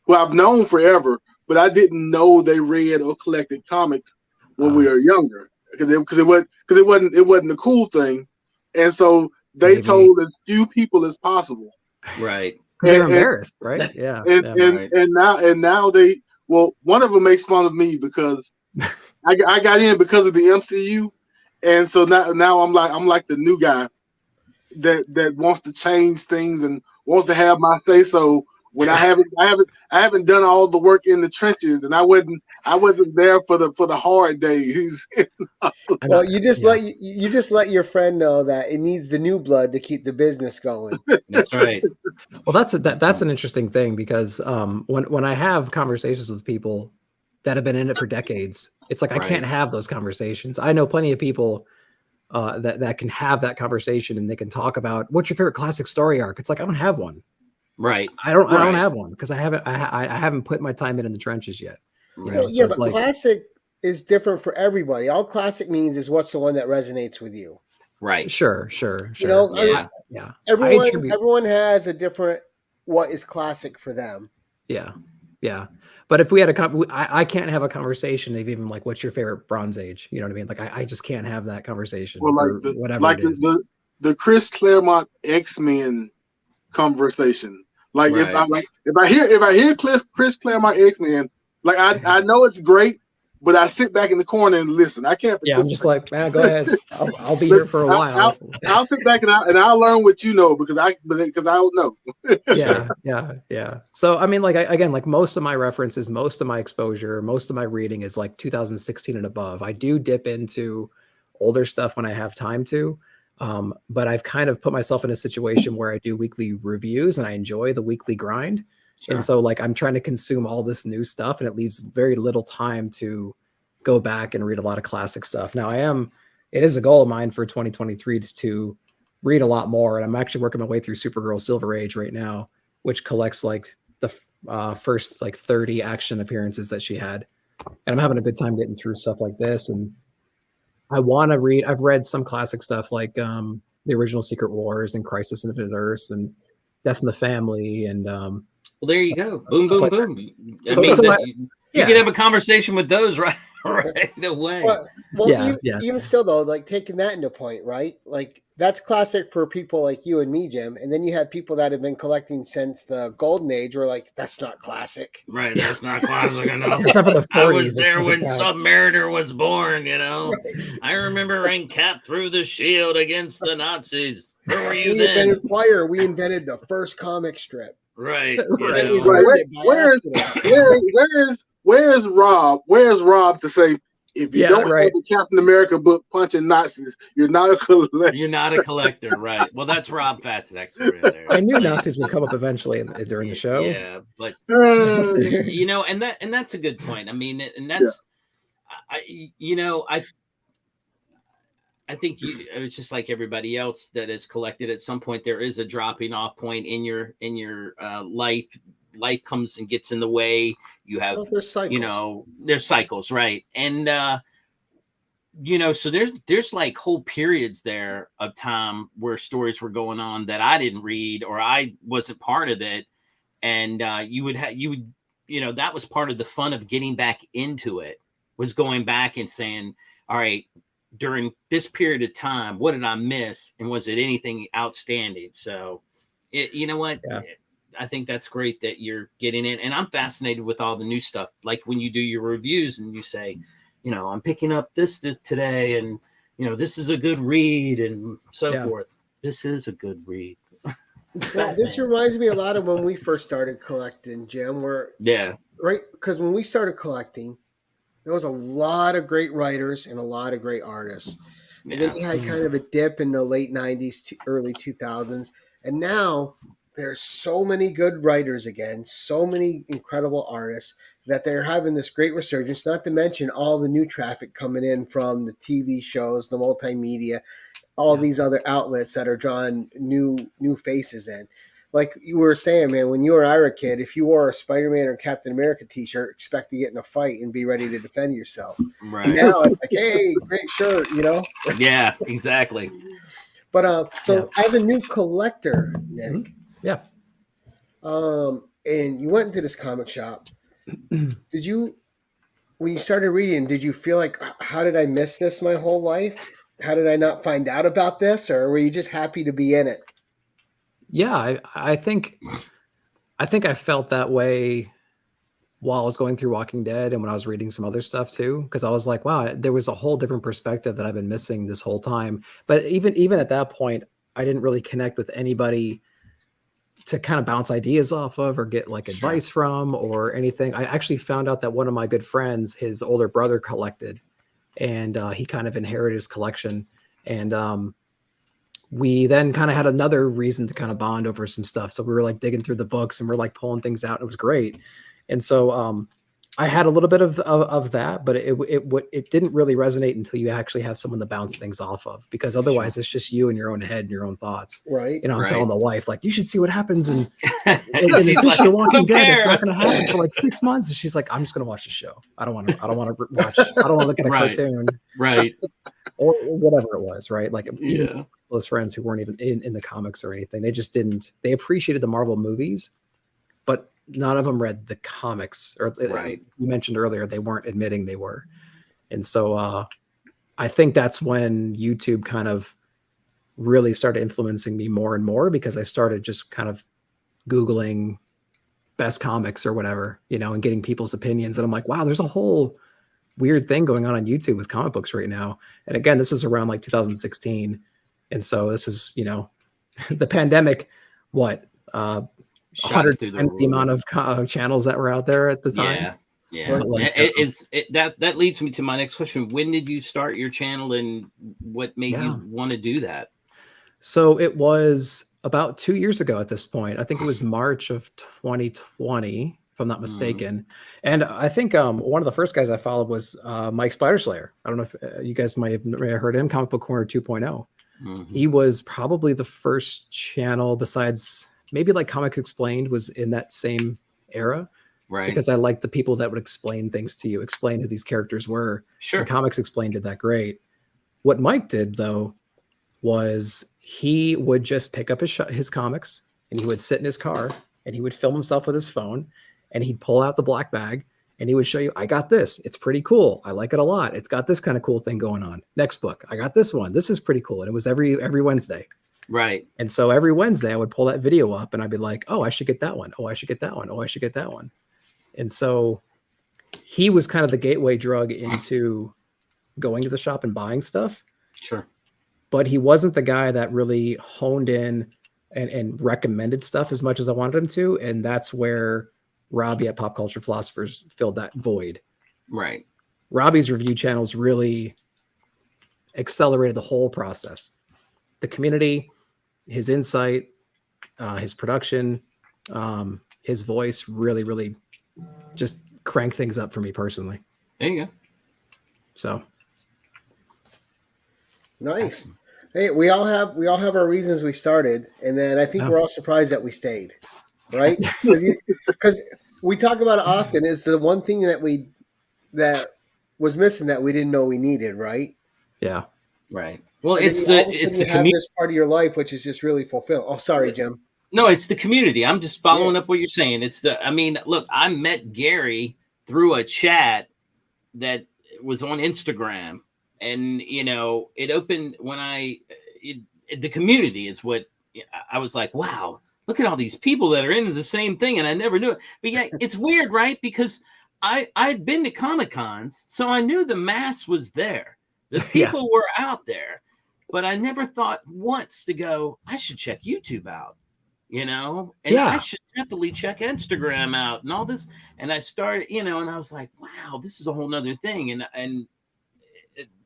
Speaker 3: who I've known forever, but I didn't know they read or collected comics when we were younger, because it wasn't the cool thing, and so they told as few people as possible.
Speaker 4: Right.
Speaker 2: They're embarrassed, right? Yeah.
Speaker 3: And now they, well, one of them makes fun of me because I got in because of the MCU, and so now I'm like the new guy that wants to change things and wants to have my say so. When I haven't done all the work in the trenches, and I wasn't there for the hard days.
Speaker 1: Well, you just let your friend know that it needs the new blood to keep the business going.
Speaker 4: That's right.
Speaker 2: Well, that's an interesting thing, because when I have conversations with people that have been in it for decades, it's like I can't have those conversations. I know plenty of people that can have that conversation and they can talk about what's your favorite classic story arc. It's like I don't have one.
Speaker 4: Right.
Speaker 2: I don't have one because I haven't put my time in the trenches yet. You know?
Speaker 1: Yeah, but like, classic is different for everybody. All classic means is what's the one that resonates with you.
Speaker 4: Right.
Speaker 2: Sure.
Speaker 1: You know,
Speaker 2: yeah.
Speaker 1: Everyone has a different what is classic for them.
Speaker 2: Yeah. Yeah. But if we had I can't have a conversation of even like, what's your favorite Bronze Age? You know what I mean? Like I just can't have that conversation.
Speaker 3: Well, like whatever it is. The Chris Claremont X-Men conversation. Like if I hear Chris Claremont X-Men, like I know it's great, but I sit back in the corner and listen. I can't.
Speaker 2: Yeah, I'm just like, man, go ahead. I'll be here for a while.
Speaker 3: I'll sit back and I'll learn what you know because I don't know.
Speaker 2: Yeah. So I mean, like again, like most of my references, most of my exposure, most of my reading is like 2016 and above. I do dip into older stuff when I have time to. But I've kind of put myself in a situation where I do weekly reviews and I enjoy the weekly grind. Sure. And so like I'm trying to consume all this new stuff and it leaves very little time to go back and read a lot of classic stuff. Now it is a goal of mine for 2023 to read a lot more. And I'm actually working my way through Supergirl Silver Age right now, which collects like the first like 30 action appearances that she had. And I'm having a good time getting through stuff like this. And I want to read. I've read some classic stuff like the original Secret Wars and Crisis on Infinite Earths and Death in the Family. And
Speaker 4: well, there you go. Boom, boom, boom. You can have a conversation with those right away.
Speaker 1: Even still though, like taking that into point, right? Like that's classic for people like you and me, Jim. And then you have people that have been collecting since the golden age who are like, that's not classic.
Speaker 4: Right. That's not classic enough.
Speaker 2: Except for the 40s,
Speaker 4: I was there when Submariner was born, you know. Right. I remember when Cap threw the shield against the Nazis. Where were you then?
Speaker 1: Invented fire. We invented the first comic strip.
Speaker 4: Right.
Speaker 3: Where's Rob? Where's Rob to say, if you don't have the Captain America book punching Nazis, you're not a collector.
Speaker 4: You're not a collector, right? Well, that's Rob Fat's right there.
Speaker 2: I knew Nazis would come up eventually during the show.
Speaker 4: Yeah, but you know, and that's a good point. I mean, and that's I think it's just like everybody else that is collected. At some point, there is a dropping off point in your life. Life comes and gets in the way. You have,
Speaker 1: there's cycles.
Speaker 4: There's cycles, right? And so there's like whole periods there of time where stories were going on that I didn't read or I wasn't part of it. And you would, that was part of the fun of getting back into it, was going back and saying, all right, during this period of time, what did I miss? And was it anything outstanding? So, you know what? Yeah. I think that's great that you're getting in. And I'm fascinated with all the new stuff. Like when you do your reviews and you say, I'm picking up this today and, this is a good read and so forth. This is a good read.
Speaker 1: Well, this reminds me a lot of when we first started collecting, Jim, right? Because when we started collecting, there was a lot of great writers and a lot of great artists. And then you had kind of a dip in the late 90s to early 2000s. And now there's so many good writers again, so many incredible artists that they're having this great resurgence, not to mention all the new traffic coming in from the TV shows, the multimedia, all these other outlets that are drawing new faces in. Like you were saying, man, when you or I were a kid, if you wore a Spider-Man or Captain America t-shirt, expect to get in a fight and be ready to defend yourself. Right. And now it's like, hey, great shirt,
Speaker 4: Yeah, exactly.
Speaker 1: But as a new collector, Nick, and you went into this comic shop, did you, when you started reading, did you feel like, how did I miss this my whole life? How did I not find out about this? Or were you just happy to be in it?
Speaker 2: Yeah, I think I felt that way while I was going through Walking Dead and when I was reading some other stuff too, because I was like, wow, there was a whole different perspective that I've been missing this whole time. But even at that point, I didn't really connect with anybody to kind of bounce ideas off of or get like advice from or anything. I actually found out that one of my good friends, his older brother, collected, and he kind of inherited his collection. And we then kind of had another reason to kind of bond over some stuff. So we were like digging through the books and we're like pulling things out. It was great. And so I had a little bit of that, but it didn't really resonate until you actually have someone to bounce things off of, because otherwise it's just you in your own head and your own thoughts.
Speaker 1: Right.
Speaker 2: I'm telling the wife, like, you should see what happens in The Walking Dead. It's not going to happen for like 6 months. And she's like, I'm just going to watch the show. I don't want to watch. I don't want to look at a cartoon.
Speaker 4: Right.
Speaker 2: Or whatever it was. Right. Like even those friends who weren't even in the comics or anything, they just didn't, they appreciated the Marvel movies, but none of them read the comics. Or you mentioned earlier, they weren't admitting they were. And so I think that's when YouTube kind of really started influencing me more and more, because I started just kind of Googling best comics or whatever, and getting people's opinions. And I'm like, wow, there's a whole weird thing going on YouTube with comic books right now. And again, this was around like 2016. And so this is, the pandemic, 100 times the amount of channels that were out there at the time.
Speaker 4: Yeah. Like, that leads me to my next question. When did you start your channel and what made you want to do that?
Speaker 2: So it was about 2 years ago at this point. I think it was March of 2020, if I'm not mistaken. And I think one of the first guys I followed was Mike Spiderslayer. I don't know if you guys might have heard of him, Comic Book Corner 2.0. He was probably the first channel besides maybe like Comics Explained was in that same era. Right. Because I liked the people that would explain things to you, explain who these characters were. Sure. And Comics Explained did that great. What Mike did, though, was he would just pick up his comics and he would sit in his car and he would film himself with his phone and he'd pull out the black bag and he would show you, I got this. It's pretty cool. I like it a lot. It's got this kind of cool thing going on. Next book, I got this one. This is pretty cool. And it was every Wednesday. Right. And so every Wednesday I would pull that video up and I'd be like, oh, I should get that one. Oh, I should get that one. Oh, I should get that one. And so he was kind of the gateway drug into going to the shop and buying stuff. Sure. But he wasn't the guy that really honed in and recommended stuff as much as I wanted him to. And that's where Robbie at Pop Culture Philosophers filled that void. Right. Robbie's review channels really accelerated the whole process. The community, his insight, his production, his voice really, really just cranked things up for me personally.
Speaker 4: There you go.
Speaker 2: So
Speaker 1: nice. Hey, we all have our reasons we started, and then I think we're all surprised that we stayed, right? Because we talk about it often. It's the one thing that was missing that we didn't know we needed, right?
Speaker 2: Yeah.
Speaker 4: Right. Well,
Speaker 1: And
Speaker 4: it's
Speaker 1: then
Speaker 4: the
Speaker 1: you have
Speaker 4: community.
Speaker 1: this part of your life which is just really fulfilled. Oh, sorry, Jim.
Speaker 4: No, it's the community. I'm just following up what you're saying. It's I mean, look, I met Gary through a chat that was on Instagram, and it opened when the community is what I was like, wow, look at all these people that are into the same thing, and I never knew it. But yeah, it's weird, right? Because I'd been to Comic Cons, so I knew the mass was there. The people were out there, but I never thought once to go, I should check YouTube out, and I should definitely check Instagram out and all this. And I started, and I was like, wow, this is a whole nother thing. And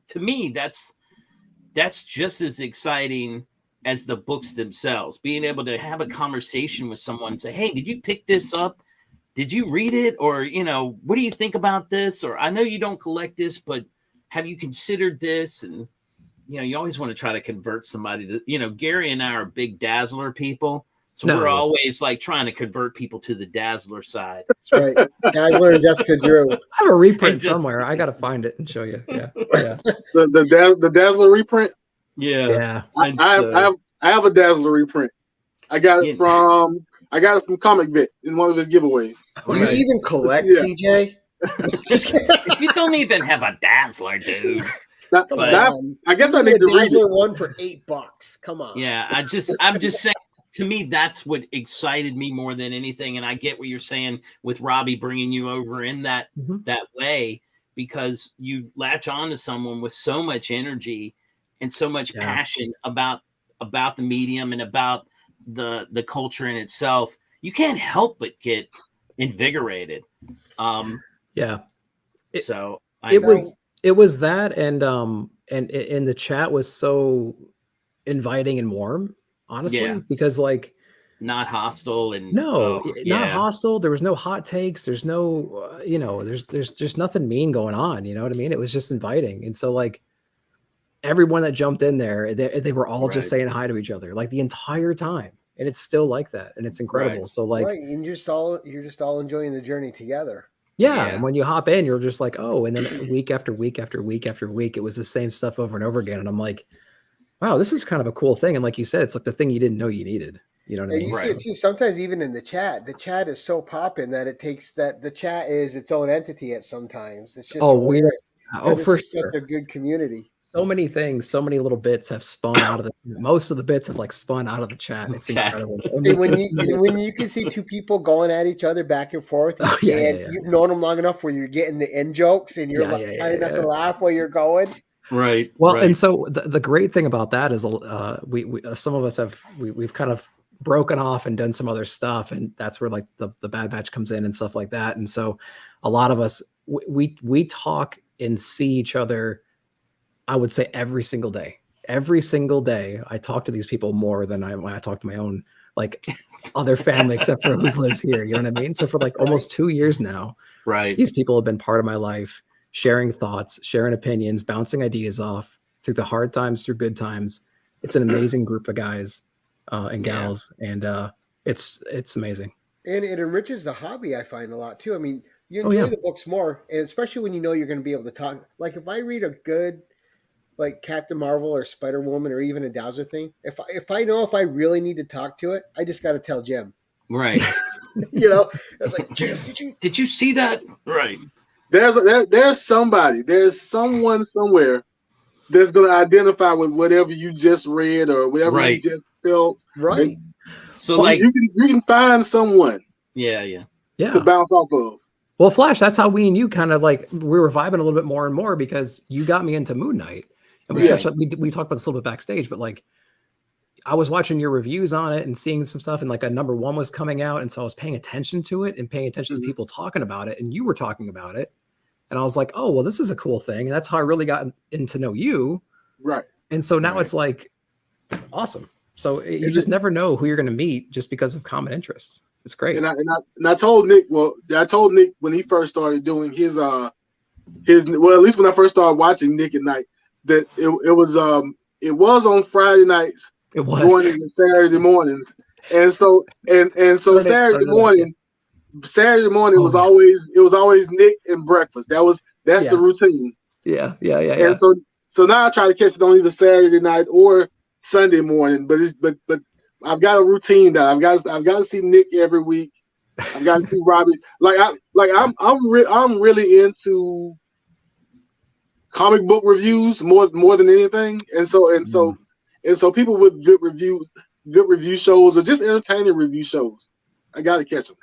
Speaker 4: to me, that's just as exciting as the books themselves. Being able to have a conversation with someone and say, hey, did you pick this up? Did you read it? Or, what do you think about this? Or I know you don't collect this, but have you considered this? And, you always want to try to convert somebody to, Gary and I are big Dazzler people. So we're always like trying to convert people to the Dazzler side.
Speaker 1: That's right. Dazzler and Jessica Drew.
Speaker 2: I have a reprint somewhere. I got to find it and show you. Yeah.
Speaker 3: The Dazzler reprint.
Speaker 2: Yeah.
Speaker 3: I have a Dazzler reprint. I got it from Comic Vet in one of his giveaways.
Speaker 1: Do you even collect, TJ? Just kidding.
Speaker 4: You don't even have a Dazzler, dude.
Speaker 3: I guess I need to read it.
Speaker 1: One for $8. Come on.
Speaker 4: Yeah, I'm just saying. To me, that's what excited me more than anything. And I get what you're saying with Robbie bringing you over in that way, because you latch on to someone with so much energy and so much passion about the medium and about the culture in itself. You can't help but get invigorated.
Speaker 2: It was that, and the chat was so inviting and warm. Honestly, because
Speaker 4: not hostile and
Speaker 2: not hostile. There was no hot takes. There's no, there's just nothing mean going on. You know what I mean? It was just inviting. And so everyone that jumped in there, they were all just saying hi to each other the entire time. And it's still like that. And it's incredible.
Speaker 4: Right.
Speaker 2: So
Speaker 1: and you're just all enjoying the journey together.
Speaker 2: Yeah. And when you hop in, you're just like, oh, and then week after week after week after week, it was the same stuff over and over again. And I'm like, wow, this is kind of a cool thing. And like you said, it's like the thing you didn't know you needed. You know what I mean?
Speaker 1: You see it too. Sometimes even in the chat is so popping that it takes that the chat is its own entity at sometimes. It's just
Speaker 2: weird.
Speaker 1: For sure. Such a good community.
Speaker 2: So many things, so many little bits have spun out of most of the bits have spun out of the chat. It's incredible.
Speaker 1: And when you can see two people going at each other back and forth, you've known them long enough where you're getting the in jokes and you're trying not to laugh while you're going.
Speaker 4: Right.
Speaker 2: Well, and so the great thing about that is we some of us we've kind of broken off and done some other stuff, and that's where the Bad Batch comes in and stuff like that. And so a lot of us we talk and see each other, I would say every single day. Every single day I talk to these people more than I talk to my own other family, except for who lives here. You know what I mean? So for almost 2 years now, these people have been part of my life, sharing thoughts, sharing opinions, bouncing ideas off through the hard times, through good times. It's an amazing group of guys and gals, and it's amazing.
Speaker 1: And it enriches the hobby, I find, a lot too. I mean, you enjoy the books more, and especially when you know you're going to be able to talk. If I read a good Captain Marvel or Spider-Woman or even a Dazzler thing, if I know if I really need to talk to it, I just got to tell Jim.
Speaker 4: Right.
Speaker 1: It's like, Jim,
Speaker 4: did you see that? Right.
Speaker 3: There's someone somewhere that's going to identify with whatever you just read or whatever you just felt.
Speaker 1: Right.
Speaker 3: So you can find someone.
Speaker 4: Yeah.
Speaker 3: To bounce off of.
Speaker 2: Well, Flash, that's how we and you kind of we were vibing a little bit more and more because you got me into Moon Knight, and we talked about this a little bit backstage, but I was watching your reviews on it and seeing some stuff, and a number 1 was coming out, and so I was paying attention to it and paying attention to people talking about it, and you were talking about it, and I was like, oh, well, this is a cool thing, and that's how I really got in to know you,
Speaker 3: right?
Speaker 2: And so now it's awesome. So you just never know who you're going to meet just because of common interests. It's great. And
Speaker 3: I told Nick. Well, I told Nick when he first started doing his well, at least when I first started watching Nick at Night, that it was on Friday nights.
Speaker 2: It was
Speaker 3: going into Saturday mornings, and so Saturday morning was always Nick and breakfast. That's the routine.
Speaker 2: Yeah.
Speaker 3: And So now I try to catch it on either Saturday night or Sunday morning. But I've got a routine that I've got to see Nick every week. I've got to see Robbie. I'm really into comic book reviews more than anything, and so people with good review shows or just entertaining review shows, I got to catch them.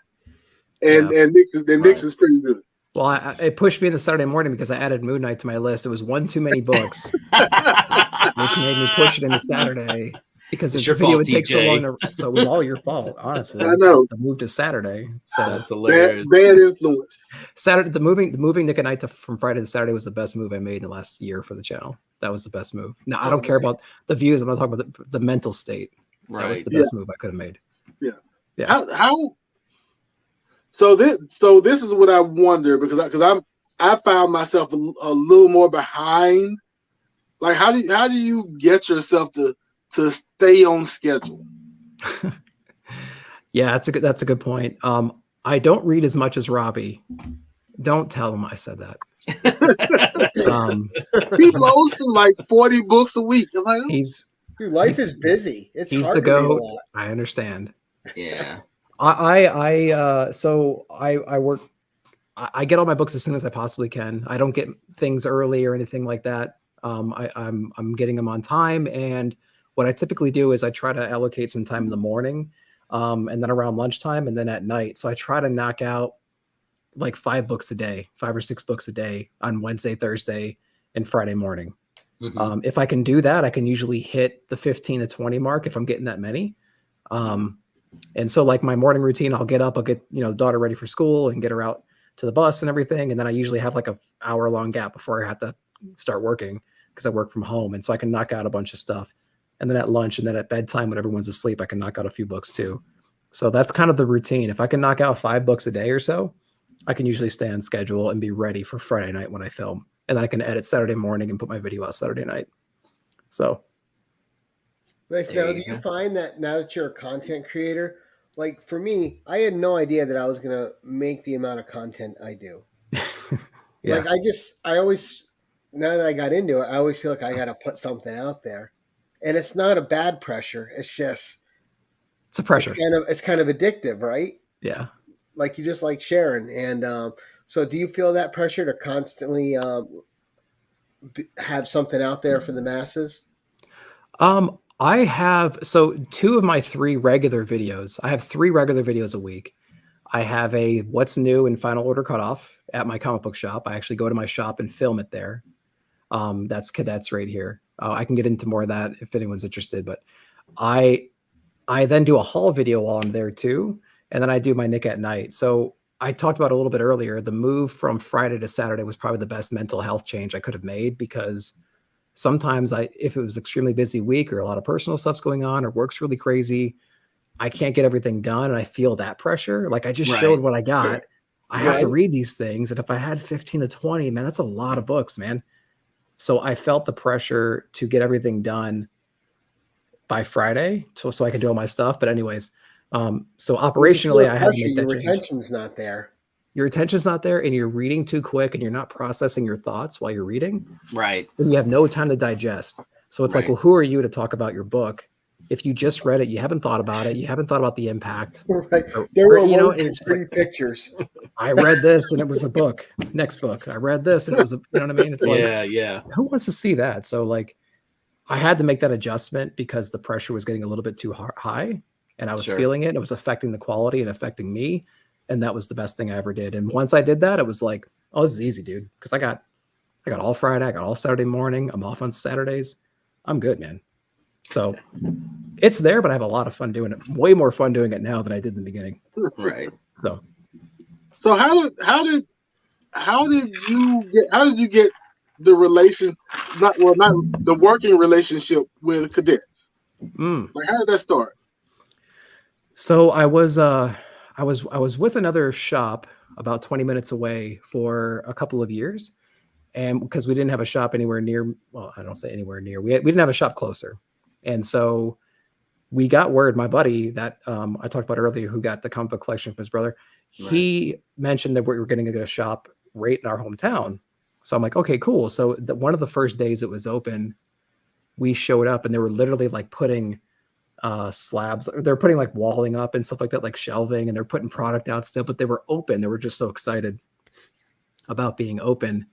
Speaker 3: And Nick's is pretty good.
Speaker 2: Well, it pushed me the Saturday morning because I added Moon Knight to my list. It was one too many books, which made me push it into Saturday because the video would take so long. So it was all your fault, honestly.
Speaker 3: I know.
Speaker 2: The move to Saturday. So
Speaker 4: that's hilarious.
Speaker 3: Bad influence.
Speaker 2: Saturday, the moving Nick and Knight from Friday to Saturday was the best move I made in the last year for the channel. That was the best move. Now I don't care about the views. I'm not talking about the mental state. Right. That was the best move I could have made.
Speaker 3: Yeah.
Speaker 2: Yeah.
Speaker 3: How? So this is what I wonder because I found myself a little more behind. Like how do you get yourself to stay on schedule?
Speaker 2: Yeah, that's a good point. I don't read as much as Robbie. Don't tell him I said that.
Speaker 3: He blows through like 40 books a week.
Speaker 1: Life is busy.
Speaker 2: He's the GOAT. I understand.
Speaker 4: Yeah.
Speaker 2: So I work. I get all my books as soon as I possibly can. I don't get things early or anything like that. I'm getting them on time, and what I typically do is I try to allocate some time in the morning, and then around lunchtime, and then at night. So I try to knock out like 5 or 6 books a day on Wednesday, Thursday, and Friday morning.
Speaker 4: Mm-hmm.
Speaker 2: If I can do that, I can usually hit the 15 to 20 mark if I'm getting that many. And so like my morning routine, I'll get up, I'll get, the daughter ready for school and get her out to the bus and everything. And then I usually have like an hour-long gap before I have to start working because I work from home. And so I can knock out a bunch of stuff. And then at lunch and then at bedtime when everyone's asleep, I can knock out a few books too. So that's kind of the routine. If I can knock out 5 books a day or so, I can usually stay on schedule and be ready for Friday night when I film. And then I can edit Saturday morning and put my video out Saturday night. So.
Speaker 1: Nice. Now, do you find that now that you're a content creator, like for me, I had no idea that I was going to make the amount of content I do.
Speaker 2: Yeah.
Speaker 1: Like I always, now that I got into it, I always feel like I got to put something out there. And it's not a bad pressure. It's just,
Speaker 2: it's a pressure.
Speaker 1: It's kind of addictive, right?
Speaker 2: Yeah.
Speaker 1: Like you just like sharing. And so do you feel that pressure to constantly have something out there for the masses?
Speaker 2: I have, 2 of my 3 regular videos. I have 3 regular videos a week. I have a what's new in final order cutoff at my comic book shop. I actually go to my shop and film it there. That's Cadets right here. I can get into more of that if anyone's interested, but I then do a haul video while I'm there too. And then I do my Nick at Night. So I talked about a little bit earlier, the move from Friday to Saturday was probably the best mental health change I could have made because sometimes if it was extremely busy week or a lot of personal stuff's going on or work's really crazy, I can't get everything done. And I feel that pressure. Like I just showed what I got. I have to read these things. And if I had 15 to 20, man, that's a lot of books, man. So I felt the pressure to get everything done by Friday so I can do all my stuff. But anyways, so operationally, I have to make that
Speaker 1: your
Speaker 2: change.
Speaker 1: retention's not there.
Speaker 2: Your attention's not there and you're reading too quick and you're not processing your thoughts while you're reading.
Speaker 4: Right.
Speaker 2: And you have no time to digest. So it's like, well, who are you to talk about your book? If you just read it, you haven't thought about it. You haven't thought about the impact.
Speaker 1: Right. There were pretty pictures.
Speaker 2: I read this and it was a book. Next book. I read this and it was a, you know what I mean? It's like,
Speaker 4: yeah.
Speaker 2: Who wants to see that? So like, I had to make that adjustment because the pressure was getting a little bit too high and I was feeling it. It was affecting the quality and affecting me. And that was the best thing I ever did. And once I did that, it was like, oh, this is easy, dude. Because I got all Friday, I got all Saturday morning. I'm off on Saturdays. I'm good, man. So it's there, but I have a lot of fun doing it. Way more fun doing it now than I did in the beginning.
Speaker 4: Right.
Speaker 3: So how did you get the not the working relationship with Cadets? Like how did that start?
Speaker 2: So I was with another shop about 20 minutes away for a couple of years. And because we didn't have a shop anywhere near, well, I don't say anywhere near, we didn't have a shop closer. And so we got word, my buddy that I talked about earlier, who got the comic book collection from his brother, he mentioned that we were going to get a shop right in our hometown. So I'm like, okay, cool. So one of the first days it was open, we showed up and they were literally like putting slabs. They're putting like walling up and stuff like that, like shelving, and they're putting product out still, but they were open. They were just so excited about being open.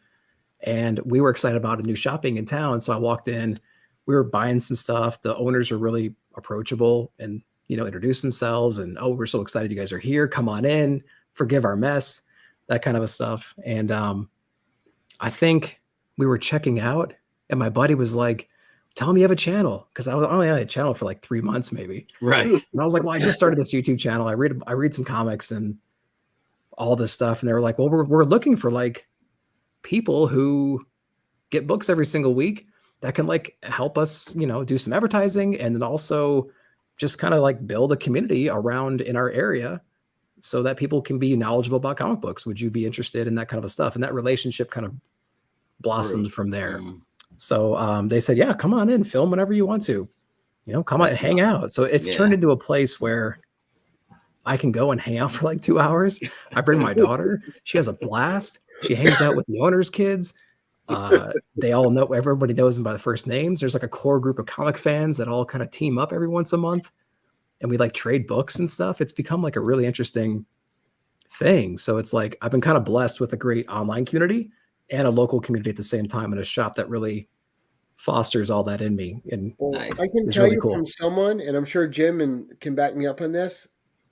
Speaker 2: And we were excited about a new shopping in town. So I walked in, we were buying some stuff. The owners were really approachable and, you know, introduced themselves and, oh, we're so excited you guys are here. Come on in, forgive our mess, that kind of a stuff. And I think we were checking out and my buddy was like, tell me you have a channel. Cause I was only on a channel for like 3 months, maybe.
Speaker 4: Right.
Speaker 2: And I was like, well, I just started this YouTube channel. I read some comics and all this stuff. And they were like, well, we're looking for like people who get books every single week that can like help us, you know, do some advertising and then also just kind of like build a community around in our area so that people can be knowledgeable about comic books. Would you be interested in that kind of a stuff? And that relationship kind of blossomed from there. So they said, yeah, come on in, film whenever you want to, you know, come on and hang out. So it's turned into a place where I can go and hang out for like 2 hours. I bring my daughter, she has a blast. She hangs out with the owner's kids. They all know, everybody knows them by the first names. There's like a core group of comic fans that all kind of team up every once a month and we like trade books and stuff. It's become like a really interesting thing. So it's like, I've been kind of blessed with a great online community and a local community at the same time in a shop that really fosters all that in me. And
Speaker 1: I can tell you from someone, and I'm sure Jim can back me up on this,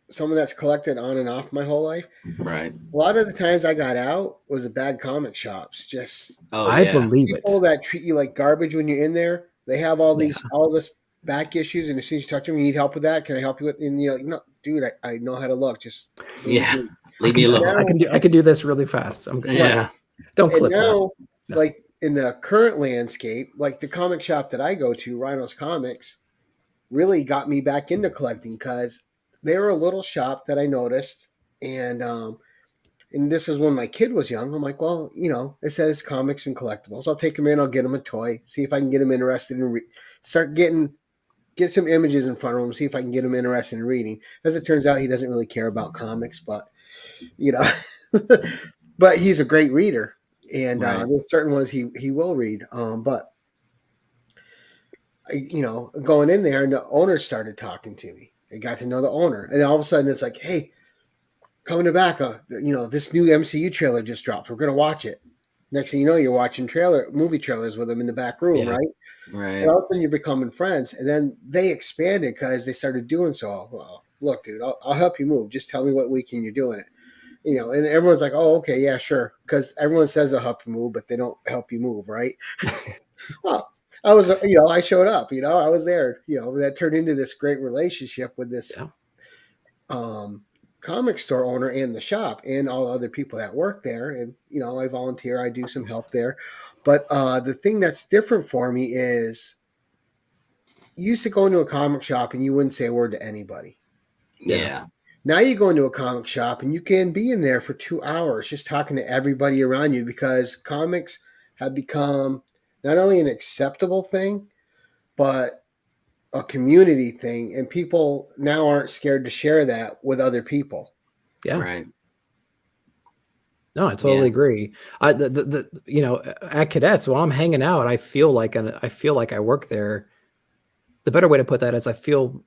Speaker 1: someone that's collected on and off my whole life.
Speaker 4: Right.
Speaker 1: A lot of the times I got out was a bad comic shops. Just
Speaker 2: I believe
Speaker 1: people that treat you like garbage when you're in there. They have all these all this back issues, and as soon as you touch them, you need help with that. Can I help you with? And you're like, no, dude, I know how to look. Just
Speaker 4: leave me alone.
Speaker 2: I can do this really fast. I'm good. Don't clip
Speaker 1: now, like in the current landscape, like the comic shop that I go to, Rhino's Comics, really got me back into collecting because they were a little shop that I noticed, and this is when my kid was young. I'm like, well, you know, it says comics and collectibles. I'll take him in. I'll get him a toy. See if I can get him interested in get some images in front of him. See if I can get him interested in reading. As it turns out, he doesn't really care about comics, but you know, but he's a great reader, and there's certain ones he will read. But you know, going in there, and the owner started talking to me. I got to know the owner, and all of a sudden it's like, hey, coming to back, you know, this new MCU trailer just dropped. We're going to watch it. Next thing you know, you're watching movie trailers with them in the back room, right?
Speaker 4: Right.
Speaker 1: And all of a sudden you're becoming friends. And then they expanded because they started doing so. Well, look, dude, I'll help you move. Just tell me what weekend you're doing it. You know, and everyone's like, oh, okay, yeah, sure. Because everyone says they'll help you move, but they don't help you move, right? Well, I was, you know, I showed up, you know, I was there, you know, that turned into this great relationship with this comic store owner and the shop and all the other people that work there. And, you know, I volunteer, I do some help there. But the thing that's different for me is you used to go into a comic shop and you wouldn't say a word to anybody.
Speaker 4: Yeah.
Speaker 1: Now you go into a comic shop and you can be in there for 2 hours just talking to everybody around you because comics have become not only an acceptable thing, but a community thing, and people now aren't scared to share that with other people.
Speaker 2: Yeah.
Speaker 4: Right.
Speaker 2: No, I totally agree. You know, at Cadets, while I'm hanging out, I feel like I work there. The better way to put that is I feel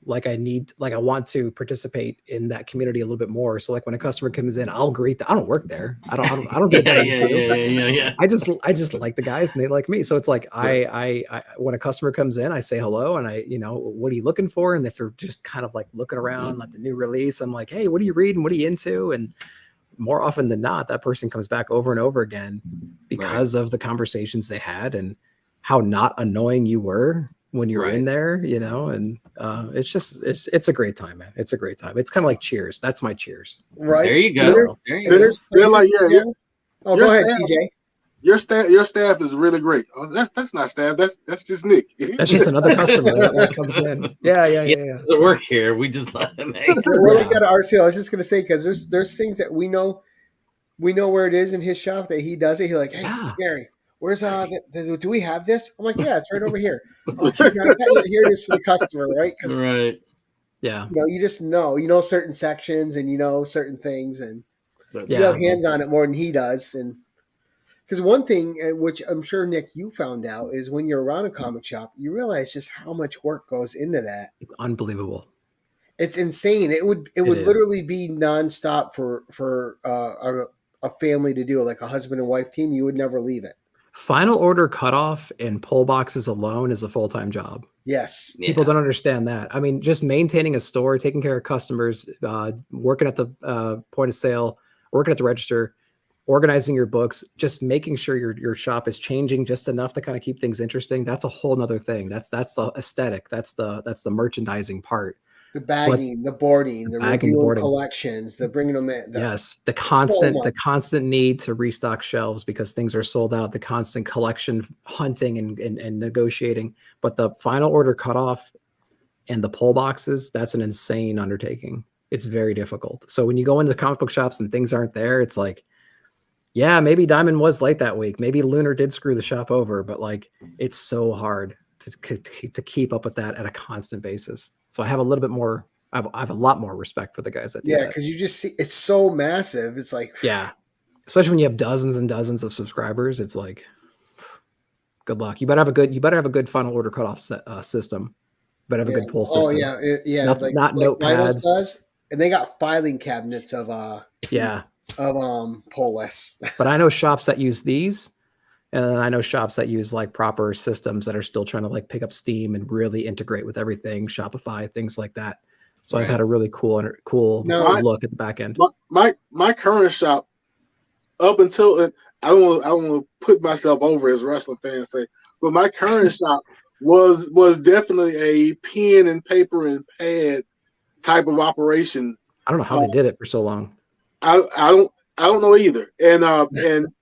Speaker 2: like I want to participate in that community a little bit more. So like when a customer comes in, I'll greet them. I don't work there. I don't get that.
Speaker 4: Yeah.
Speaker 2: I just like the guys and they like me. So it's like, I when a customer comes in, I say hello and you know, what are you looking for? And if you're just kind of like looking around like the new release, I'm like, hey, what are you reading? What are you into? And more often than not, that person comes back over and over again because of the conversations they had and how not annoying you were when you're in there, you know, and it's a great time, man. It's a great time. It's kind of like Cheers. That's my Cheers.
Speaker 1: Right.
Speaker 4: There you go.
Speaker 3: They're like,
Speaker 1: oh, go ahead, TJ.
Speaker 3: Your staff is really great. Oh, that's not staff. That's just Nick.
Speaker 2: That's just another customer that comes in. Yeah.
Speaker 4: The work here, we just let him hang.
Speaker 1: We're like at RCO. I was just gonna say because there's things that we know where it is in his shop that he does it. He's like, hey, Gary, where's do we have this? I'm like, yeah, it's right over here. Oh, here it is for the customer, right?
Speaker 4: Right.
Speaker 2: Yeah.
Speaker 1: You know, you just know certain sections and you know certain things, and you have hands on it more than he does, and Because one thing, which I'm sure Nick you found out, is when you're around a comic shop, you realize just how much work goes into that.
Speaker 2: It's unbelievable.
Speaker 1: It's insane. It would literally be nonstop for a family to do, like a husband and wife team. You would never leave it.
Speaker 2: Final order cutoff and pull boxes alone is a full-time job.
Speaker 1: Yes.
Speaker 2: People don't understand that. I mean, just maintaining a store, taking care of customers, working at the point of sale, working at the register, organizing your books, just making sure your shop is changing just enough to kind of keep things interesting. That's a whole nother thing. That's the aesthetic. That's the merchandising part.
Speaker 1: The bagging, the boarding, the reviewing collections, the bringing them in.
Speaker 2: The constant need to restock shelves because things are sold out, the constant collection hunting and negotiating. But the final order cutoff and the pull boxes, that's an insane undertaking. It's very difficult. So when you go into comic book shops and things aren't there, it's like, yeah, maybe Diamond was late that week. Maybe Lunar did screw the shop over, but like it's so hard to keep up with that at a constant basis. So I have a little bit more, I have a lot more respect for the guys that do that.
Speaker 1: Because you just see it's so massive. It's like,
Speaker 2: especially when you have dozens and dozens of subscribers, it's like, good luck. You better have a good final order cutoff system. You better have a good pull system. Not notepads.
Speaker 1: Does, and they got filing cabinets of pull lists.
Speaker 2: But I know shops that use these. And I know shops that use like proper systems that are still trying to like pick up steam and really integrate with everything, Shopify, things like that. So I've had a really cool look at the back end.
Speaker 3: My current shop, up until I don't want to put myself over as wrestling fans say, but my current shop was definitely a pen and paper and pad type of operation.
Speaker 2: I don't know how they did it for so long.
Speaker 3: I don't know either. And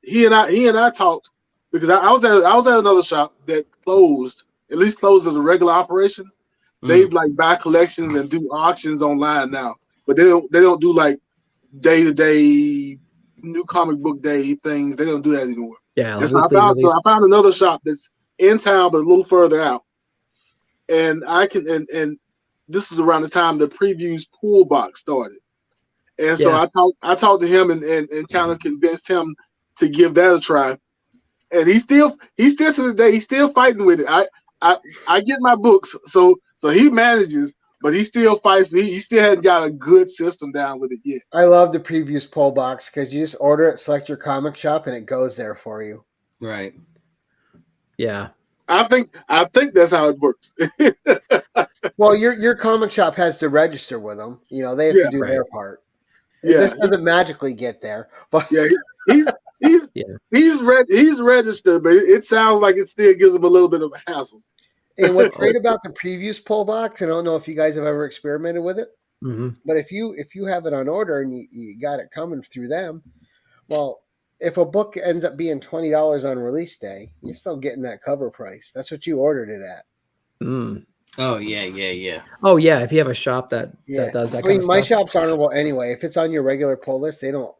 Speaker 3: he and I talked. Because I was at another shop that closed as a regular operation. They like buy collections and do auctions online now, but they don't do like day-to-day new comic book day things. They don't do that anymore.
Speaker 2: Yeah,
Speaker 3: so I found another shop that's in town but a little further out, and and this is around the time the previews pool box started, and so I talked to him and kind of convinced him to give that a try. And he's still to this day, he's still fighting with it. I get my books, so he manages, but he still fights. He still hasn't got a good system down with it yet.
Speaker 1: I love the previews poll box because you just order it, select your comic shop, and it goes there for you.
Speaker 4: Right.
Speaker 2: Yeah.
Speaker 3: I think that's how it works.
Speaker 1: Well, your comic shop has to register with them. You know, they have to do their part. This doesn't magically get there, but he's registered, but it sounds like it still gives him a little bit of a hassle. And what's great about the previews poll box, I don't know if you guys have ever experimented with it, but if you have it on order and you got it coming through them, well, if a book ends up being $20 on release day, you're still getting that cover price. That's what you ordered it at.
Speaker 4: Oh yeah.
Speaker 2: Oh yeah, if you have a shop that does that. I mean,
Speaker 1: my shop's honorable anyway. If it's on your regular pull list, they don't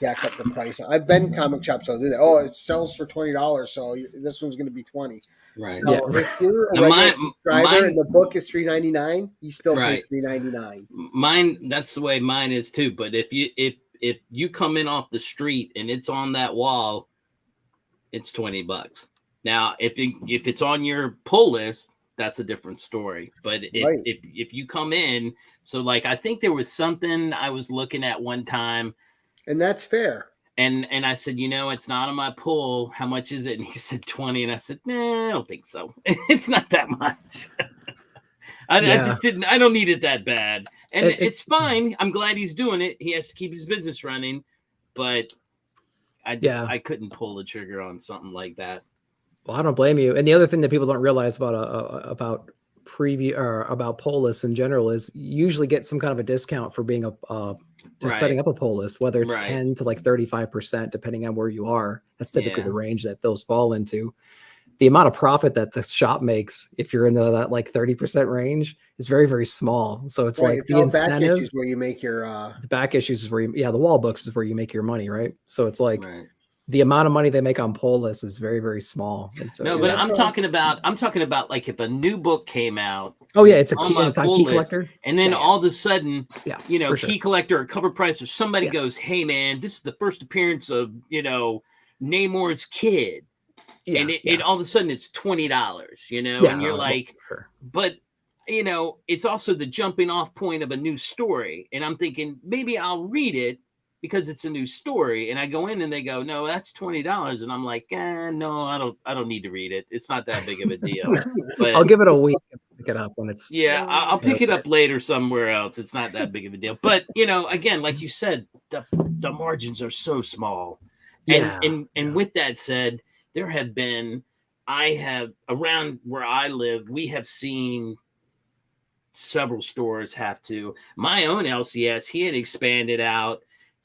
Speaker 1: jack up the price. I've been comic shops that'll do that. Oh, it sells for $20, so this one's going to be $20.
Speaker 4: Right.
Speaker 1: No, if you're a regular subscriber and the book is $3.99, you still pay $3.99.
Speaker 4: Mine, that's the way mine is too. But if you come in off the street and it's on that wall, it's $20. Now, if it's on your pull list, that's a different story. But if you come in, so like I think there was something I was looking at one time,
Speaker 1: and that's fair.
Speaker 4: And I said, it's not on my pull. How much is it? And he said 20. And I said, nah, I don't think so. It's not that much. I don't need it that bad. And it's fine. I'm glad he's doing it. He has to keep his business running, but I couldn't pull the trigger on something like that.
Speaker 2: Well, I don't blame you. And the other thing that people don't realize about preview or about poll lists in general is you usually get some kind of a discount for being setting up a poll list, whether it's 10 to like 35%, depending on where you are. That's typically the range that those fall into. The amount of profit that the shop makes, if you're in that like 30% range, is very, very small. So it's like
Speaker 1: it's
Speaker 2: the incentive
Speaker 1: back issues where you make your
Speaker 2: the back issues is where the wall books is where you make your money, right? So it's like the amount of money they make on poll lists is very, very small. And so,
Speaker 4: but I'm talking about like if a new book came out.
Speaker 2: Oh yeah, it's on Key Collector,
Speaker 4: and then all of a sudden,
Speaker 2: Key
Speaker 4: Collector or Cover Price or somebody goes, "Hey man, this is the first appearance of Namor's kid.
Speaker 2: Yeah,
Speaker 4: and it all of a sudden it's $20, you know, and you're like, sure. But you know, it's also the jumping off point of a new story. And I'm thinking maybe I'll read it because it's a new story. And I go in and they go, no, that's $20. And I'm like, no, I don't need to read it. It's not that big of a deal. But
Speaker 2: I'll give it a week and pick it up when it's.
Speaker 4: Yeah, I'll pick it up later somewhere else. It's not that big of a deal. But you know, again, like you said, the margins are so small. And with that said, around where I live, we have seen several stores have to. My own LCS, he had expanded out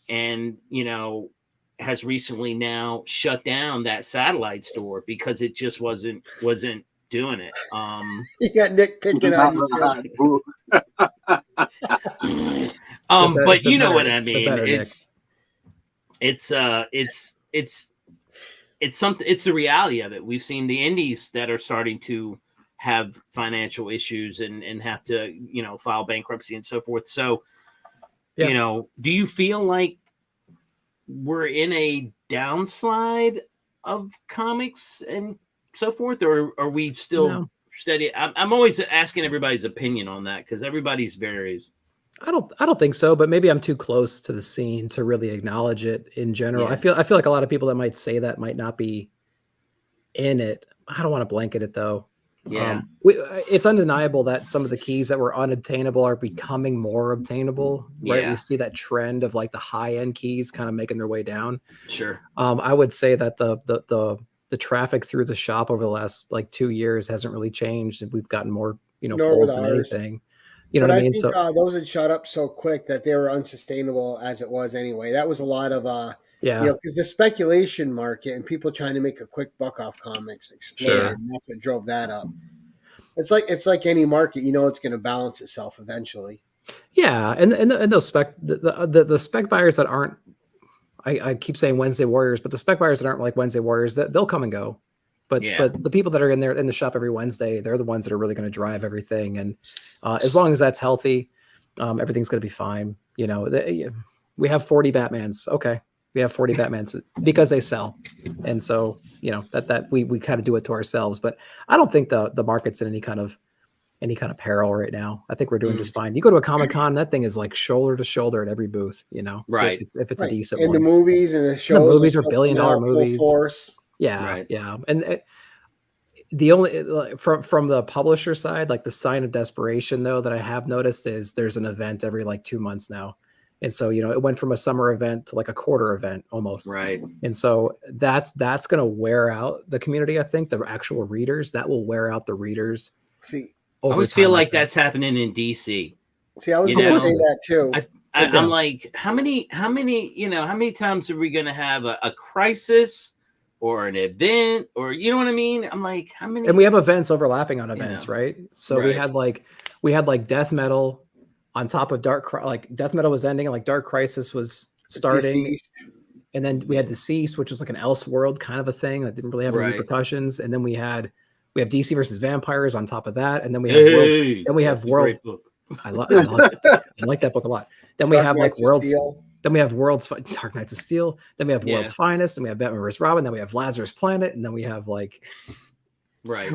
Speaker 4: and, you know, has recently now shut down that satellite store because it just wasn't doing it.
Speaker 1: You got Nick picking on you.
Speaker 4: But you know what I mean. It's something. It's the reality of it. We've seen the indies that are starting to have financial issues and have to, you know, file bankruptcy and so forth. So, you know, do you feel like we're in a downslide of comics and so forth, or are we still steady? I'm always asking everybody's opinion on that because everybody's varies.
Speaker 2: I don't think so, but maybe I'm too close to the scene to really acknowledge it in general. I feel like a lot of people that might say that might not be in it. I don't want to blanket it though.
Speaker 4: Yeah.
Speaker 2: It's undeniable that some of the keys that were unattainable are becoming more obtainable, right?
Speaker 4: Yeah.
Speaker 2: We see that trend of like the high end keys kind of making their way down.
Speaker 4: Sure.
Speaker 2: I would say that the traffic through the shop over the last like 2 years hasn't really changed. We've gotten more, you know, pulls than anything. You know what I mean?
Speaker 1: Think, those had shot up so quick that they were unsustainable as it was anyway. That was a lot of you know, because the speculation market and people trying to make a quick buck off comics exploded.
Speaker 2: Sure.
Speaker 1: And that's what drove that up. It's like any market, you know, it's going to balance itself eventually.
Speaker 2: Yeah, and those the spec buyers that aren't, I keep saying Wednesday Warriors, but the spec buyers that aren't like Wednesday Warriors, that they'll come and go. But the people that are in there in the shop every Wednesday, they're the ones that are really going to drive everything. And as long as that's healthy, everything's going to be fine. You know, we have 40 Batmans. Okay. We have 40 Batmans because they sell. And so, you know, that we kind of do it to ourselves, but I don't think the market's in any kind of peril right now. I think we're doing just fine. You go to a Comic-Con, that thing is like shoulder to shoulder at every booth, you know,
Speaker 4: right.
Speaker 2: If it's a decent
Speaker 1: one.
Speaker 2: And
Speaker 1: the movies and the shows.
Speaker 2: The movies are $1 billion movies.
Speaker 1: Force.
Speaker 2: Yeah.
Speaker 4: Right.
Speaker 2: Yeah. And the only from the publisher side, like the sign of desperation though, that I have noticed is there's an event every like 2 months now. And so, you know, it went from a summer event to like a quarter event almost.
Speaker 4: Right.
Speaker 2: And so that's going to wear out the community. I think the actual readers, that will wear out the readers.
Speaker 1: See,
Speaker 4: I always feel like that's happening in DC.
Speaker 1: See, I was going to say that too.
Speaker 4: I'm like, how many times are we going to have a crisis or an event, or you know what I mean? I'm like, how many?
Speaker 2: And we have events overlapping on events, right? So
Speaker 4: right.
Speaker 2: we had like Death Metal on top of Death Metal was ending and like Dark Crisis was starting. Deceased. And then we had Deceased, which was like an Elseworld kind of a thing that didn't really have any repercussions. And then we have DC versus Vampires on top of that. And then we have Worlds. I like that book a lot. Then we have like Worlds. Then we have Dark Knights of Steel. Then we have World's Finest. Then we have Batman vs. Robin. Then we have Lazarus Planet. And then we have like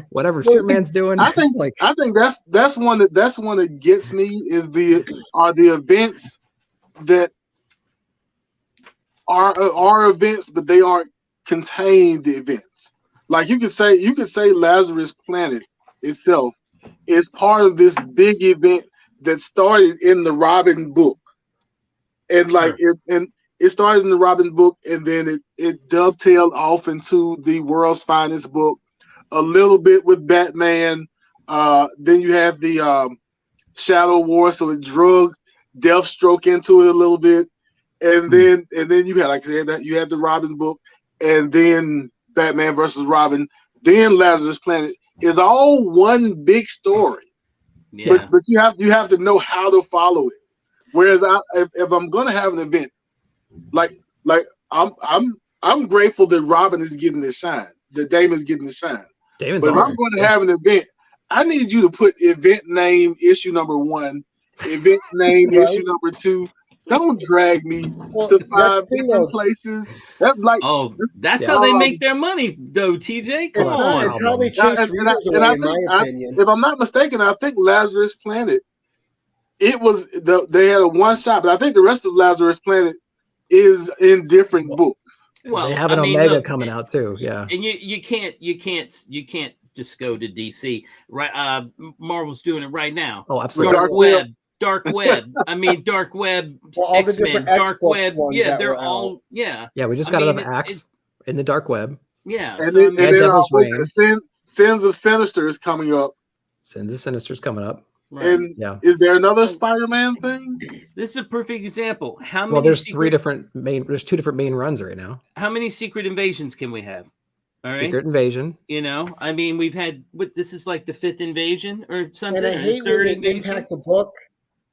Speaker 2: whatever Superman's doing.
Speaker 3: I think that's one that gets me is the events that are events, but they aren't contained events. Like you could say Lazarus Planet itself is part of this big event that started in the Robin book. And like it started in the Robin book, and then it dovetailed off into the World's Finest book, a little bit with Batman. Then you have the Shadow War, so it drug Deathstroke into it a little bit, and then you had, like I said, you had the Robin book, and then Batman versus Robin, then Lazarus Planet is all one big story. Yeah. But you have to know how to follow it. Whereas if I'm gonna have an event, like I'm grateful that Robin is getting the shine, that Damon's getting the shine.
Speaker 2: Damon's
Speaker 3: but
Speaker 2: awesome.
Speaker 3: If I'm going to have an event, I need you to put event name issue number 1, event name issue number 2, Don't drag me to 5 different places. That's like,
Speaker 4: that's how they make their money, though. TJ, come on,
Speaker 1: it's how they chase readers away, in my opinion.
Speaker 3: If I'm not mistaken, I think Lazarus Planet. It was they had a one shot, but I think the rest of Lazarus Planet is in different books.
Speaker 2: Well, they have an Omega coming out too. Yeah,
Speaker 4: and you can't just go to DC. Right, Marvel's doing it right now.
Speaker 2: Oh, absolutely.
Speaker 4: Dark web. I mean, dark web.
Speaker 1: Well, all the different
Speaker 4: dark web.
Speaker 1: Ones
Speaker 4: yeah, they're all. Yeah.
Speaker 2: Yeah, we just got out of Axe in the dark web.
Speaker 4: Yeah.
Speaker 3: And then Devil's Reign. Sins of Sinister is coming up.
Speaker 2: Sins of Sinister is coming up.
Speaker 3: Right. And is there another Spider-Man thing?
Speaker 4: This is a perfect example. How many?
Speaker 2: Well, there's two different main runs right now.
Speaker 4: How many Secret Invasions can we have? All right.
Speaker 2: Secret Invasion.
Speaker 4: You know, I mean, we've had this is like the 5th invasion or something.
Speaker 1: And I hate when they impact the book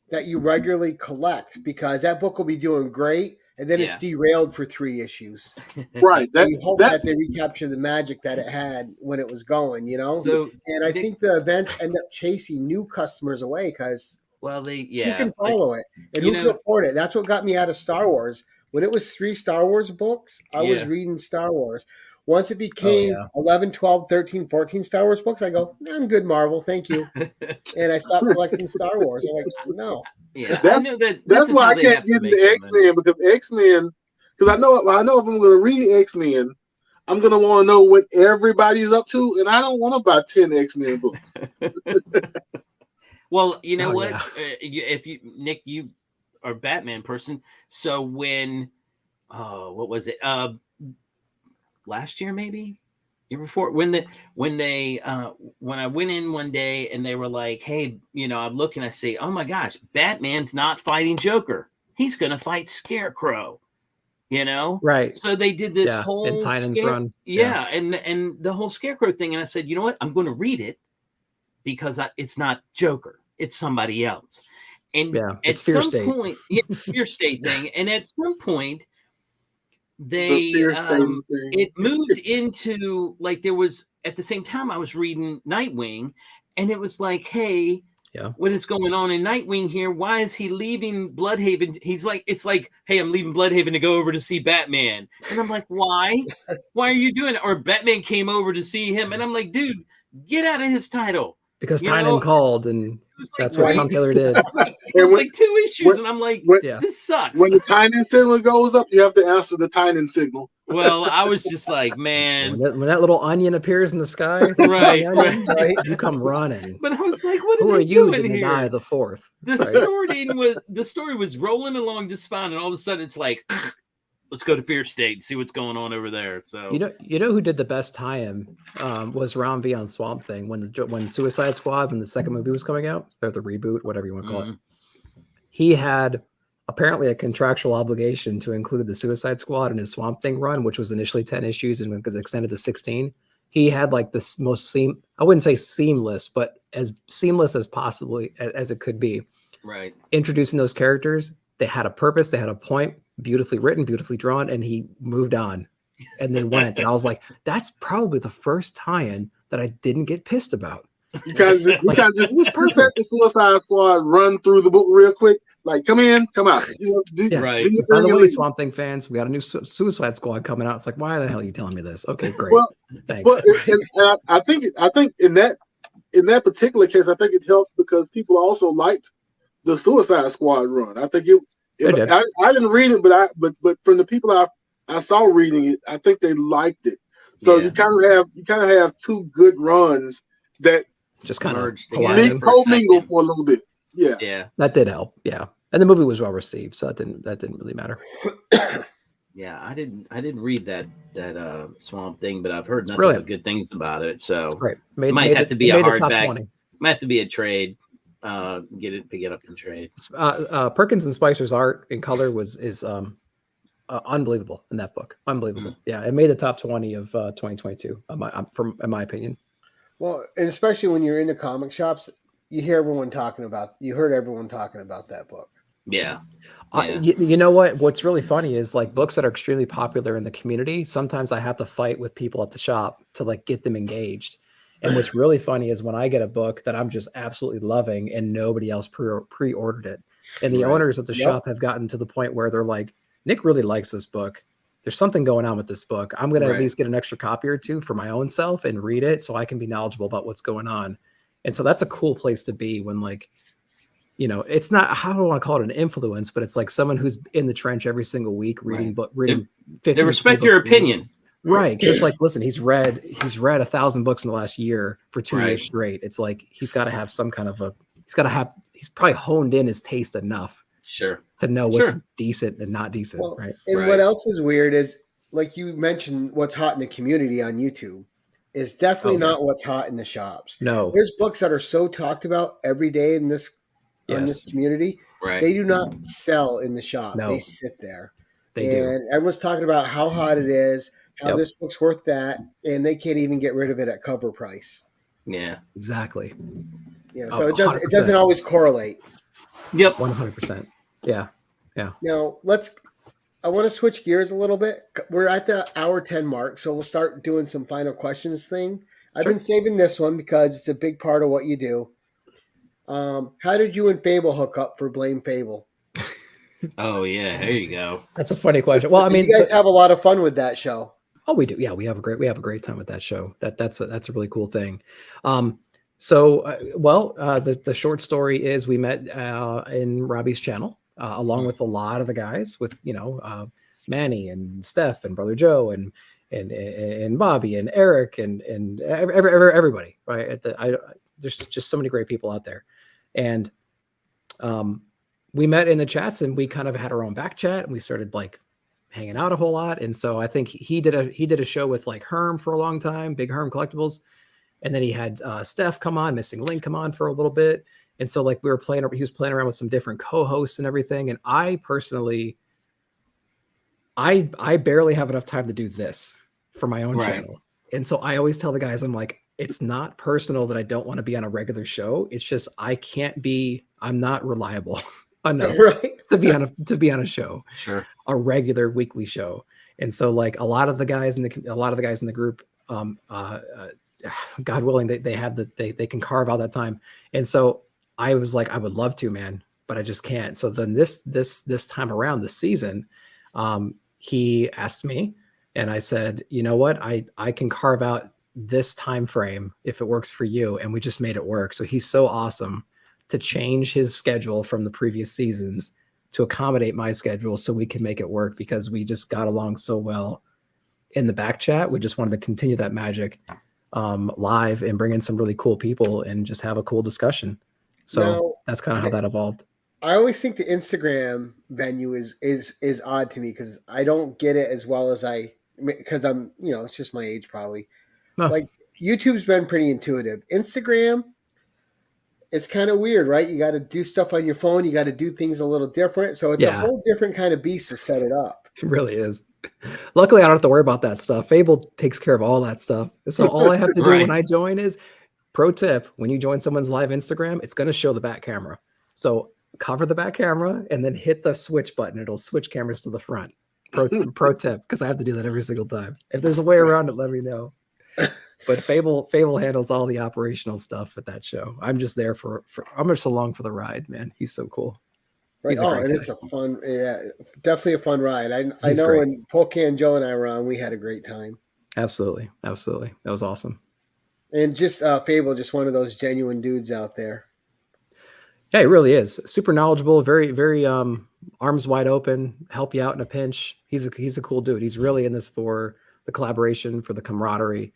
Speaker 1: that you regularly collect, because that book will be doing great, and then it's derailed for 3 issues.
Speaker 3: Right.
Speaker 1: You hope that they recapture the magic that it had when it was going, you know? And I think the events end up chasing new customers away because who can follow it? And who can afford it? That's what got me out of Star Wars. When it was 3 Star Wars books, I was reading Star Wars. Once it became 11, 12, 13, 14 Star Wars books, I go, I'm good, Marvel, thank you. And I stopped collecting Star Wars. I'm like, no.
Speaker 4: Yeah, I knew that.
Speaker 3: That's why I can't get into X-Men, because X-Men, because I know if I'm going to read X-Men, I'm going to want to know what everybody's up to, and I don't want to buy 10 X-Men books.
Speaker 4: Well, you know what? If you, Nick, you are a Batman person, so when, what was it? Last year, maybe year before, when I went in one day and they were like, hey, you know, I'm looking, I say, oh my gosh, Batman's not fighting Joker. He's going to fight Scarecrow, you know?
Speaker 2: Right.
Speaker 4: So they did this whole
Speaker 2: Tynan's run.
Speaker 4: Yeah. And the whole Scarecrow thing. And I said, you know what? I'm going to read it because it's not Joker. It's somebody else. And at some point, Fear State thing. And at some point, it moved into, like, there was, at the same time I was reading Nightwing, and it was like, hey, what is going on in Nightwing here? Why is he leaving Bloodhaven? He's like, it's like, hey, I'm leaving Bloodhaven to go over to see Batman. And I'm like, why are you doing it? Or Batman came over to see him, and I'm like, dude, get out of his title,
Speaker 2: because Tynan called, and that's what Tom Taylor did.
Speaker 4: It was like 2 issues, and I'm like, this sucks.
Speaker 3: When the Tynan signal goes up, you have to answer the Tynan signal.
Speaker 4: Well, I was just like, man.
Speaker 2: When that little onion appears in the sky,
Speaker 4: right,
Speaker 2: you come running.
Speaker 4: But I was like, what
Speaker 2: Who
Speaker 4: are
Speaker 2: you
Speaker 4: doing
Speaker 2: to
Speaker 4: here?
Speaker 2: deny the 4th?
Speaker 4: The story was rolling along just fine, and all of a sudden it's like, let's go to Fear State and see what's going on over there. So
Speaker 2: you know who did the best tie-in was Ron V on Swamp Thing when Suicide Squad, when the second movie was coming out, or the reboot, whatever you want to call it. He had apparently a contractual obligation to include the Suicide Squad in his Swamp Thing run, which was initially 10 issues and was extended to 16. He had like this most I wouldn't say seamless, but as seamless as possibly as it could be.
Speaker 4: Right.
Speaker 2: Introducing those characters, they had a purpose, they had a point, beautifully written, beautifully drawn, and he moved on. And they went. And I was like, that's probably the first tie-in that I didn't get pissed about.
Speaker 3: You guys just the Suicide Squad run through the book real quick. Like, come in, come out.
Speaker 4: Right.
Speaker 2: By the way, Swamp Thing fans, we got a new Suicide Squad coming out. It's like, why the hell are you telling me this? Okay, great.
Speaker 3: Well,
Speaker 2: thanks.
Speaker 3: Well, I think in that particular case, I think it helped because people also liked the Suicide Squad run. I think I didn't read it, but from the people I saw reading it, I think they liked it. So you kind of have 2 good runs that
Speaker 2: just kind of
Speaker 3: co-mingle for a little bit.
Speaker 4: Yeah,
Speaker 2: that did help. Yeah, and the movie was well received, so that didn't really matter.
Speaker 4: Yeah, I didn't read that Swamp Thing, but I've heard nothing but good things about it. So might have to be a hardback. Might have to be a trade. Pick it up and trade.
Speaker 2: Perkins and Spicer's art in color is unbelievable in that book. Unbelievable. Yeah, it made the top 20 of 2022. In my opinion.
Speaker 1: Well, and especially when you're in the comic shops, you heard everyone talking about that book.
Speaker 4: Yeah.
Speaker 2: You know what? What's really funny is, like, books that are extremely popular in the community, sometimes I have to fight with people at the shop to, like, get them engaged. And what's really funny is when I get a book that I'm just absolutely loving and nobody else pre-ordered it, And the owners of the shop have gotten to the point where they're like, Nick really likes this book. There's something going on with this book. I'm going to at least get an extra copy or two for my own self and read it so I can be knowledgeable about what's going on. And so that's a cool place to be when, like, you know, it's not, how do I want to call it, an influence, but it's like someone who's in the trench every single week reading, but reading 50.
Speaker 4: They respect your opinion.
Speaker 2: Right. Because it's like, listen, he's read 1,000 books in the last year for 2 years straight. It's like, he's got to have some kind of he's probably honed in his taste enough to know what's decent and not decent.
Speaker 1: Well, right. And what else is weird is, like you mentioned, what's hot in the community on YouTube is definitely not what's hot in the shops.
Speaker 2: No.
Speaker 1: There's books that are so talked about every day in this community. Right. They do not sell in the shop. No. They sit there. Everyone's talking about how hot it is, how this book's worth that, and they can't even get rid of it at cover price.
Speaker 4: Yeah.
Speaker 2: Exactly.
Speaker 1: Yeah. So it doesn't always correlate.
Speaker 2: Yep. 100%. Yeah. Yeah.
Speaker 1: Now I want to switch gears a little bit. We're at the hour 10 mark, so we'll start doing some final questions thing. I've been saving this one because it's a big part of what you do. How did you and Fable hook up for Blame Fable?
Speaker 4: Oh yeah, there you go.
Speaker 2: That's a funny question. Well, I mean,
Speaker 1: you guys have a lot of fun with that show.
Speaker 2: Oh, we do. Yeah, we have a great time with that show. That's a really cool thing. The short story is we met in Robbie's channel along with a lot of the guys, with Manny and Steph and Brother Joe and Bobby and Eric and everybody. Right? There's just so many great people out there, and we met in the chats, and we kind of had our own back chat, and we started like hanging out a whole lot. And so I think he did a show with like Herm for a long time, Big Herm Collectibles. And then he had Steph come on, Missing Link come on for a little bit. And so like he was playing around with some different co-hosts and everything. And I personally, I barely have enough time to do this for my own channel. And so I always tell the guys, I'm like, it's not personal that I don't want to be on a regular show. It's just, I'm not reliable enough to be on a show, a regular weekly show. And so like a lot of the guys in the group, God willing, they can carve out that time. And so I was like, I would love to, man, but I just can't. So then this time around, this season, he asked me, and I said, you know what, I can carve out this time frame if it works for you. And we just made it work. So he's so awesome to change his schedule from the previous seasons to accommodate my schedule so we can make it work, because we just got along so well in the back chat. We just wanted to continue that magic live and bring in some really cool people and just have a cool discussion. So now, that's kind of how that evolved.
Speaker 1: I always think the Instagram venue is odd to me, because I don't get it as well as because I'm, it's just my age probably. Like YouTube's been pretty intuitive. Instagram, it's kind of weird, right? You got to do stuff on your phone. You got to do things a little different. So it's a whole different kind of beast to set it up.
Speaker 2: It really is. Luckily, I don't have to worry about that stuff. Fable takes care of all that stuff. So all I have to do when I join is, pro tip, when you join someone's live Instagram, it's going to show the back camera. So cover the back camera and then hit the switch button. It'll switch cameras to the front. Pro tip, because I have to do that every single time. If there's a way around it, let me know. But Fable handles all the operational stuff at that show. I'm just there I'm just along for the ride, man. He's so cool.
Speaker 1: Right. And it's a fun, definitely a fun ride. I know great. When Polka and Joe and I were on, we had a great time. Absolutely.
Speaker 2: That was awesome.
Speaker 1: And just Fable, just one of those genuine dudes out there.
Speaker 2: Yeah, he really is. Super knowledgeable, very, very arms wide open, help you out in a pinch. He's a cool dude. He's really in this for the collaboration, for the camaraderie.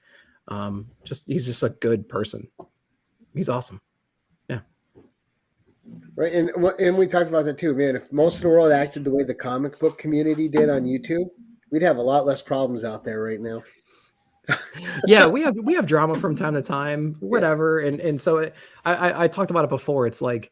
Speaker 2: He's just a good person. He's awesome. Yeah.
Speaker 1: Right. And we talked about that too, man. If most of the world acted the way the comic book community did on YouTube, we'd have a lot less problems out there right now.
Speaker 2: Yeah, we have drama from time to time, whatever. Yeah. And so I talked about it before. It's like,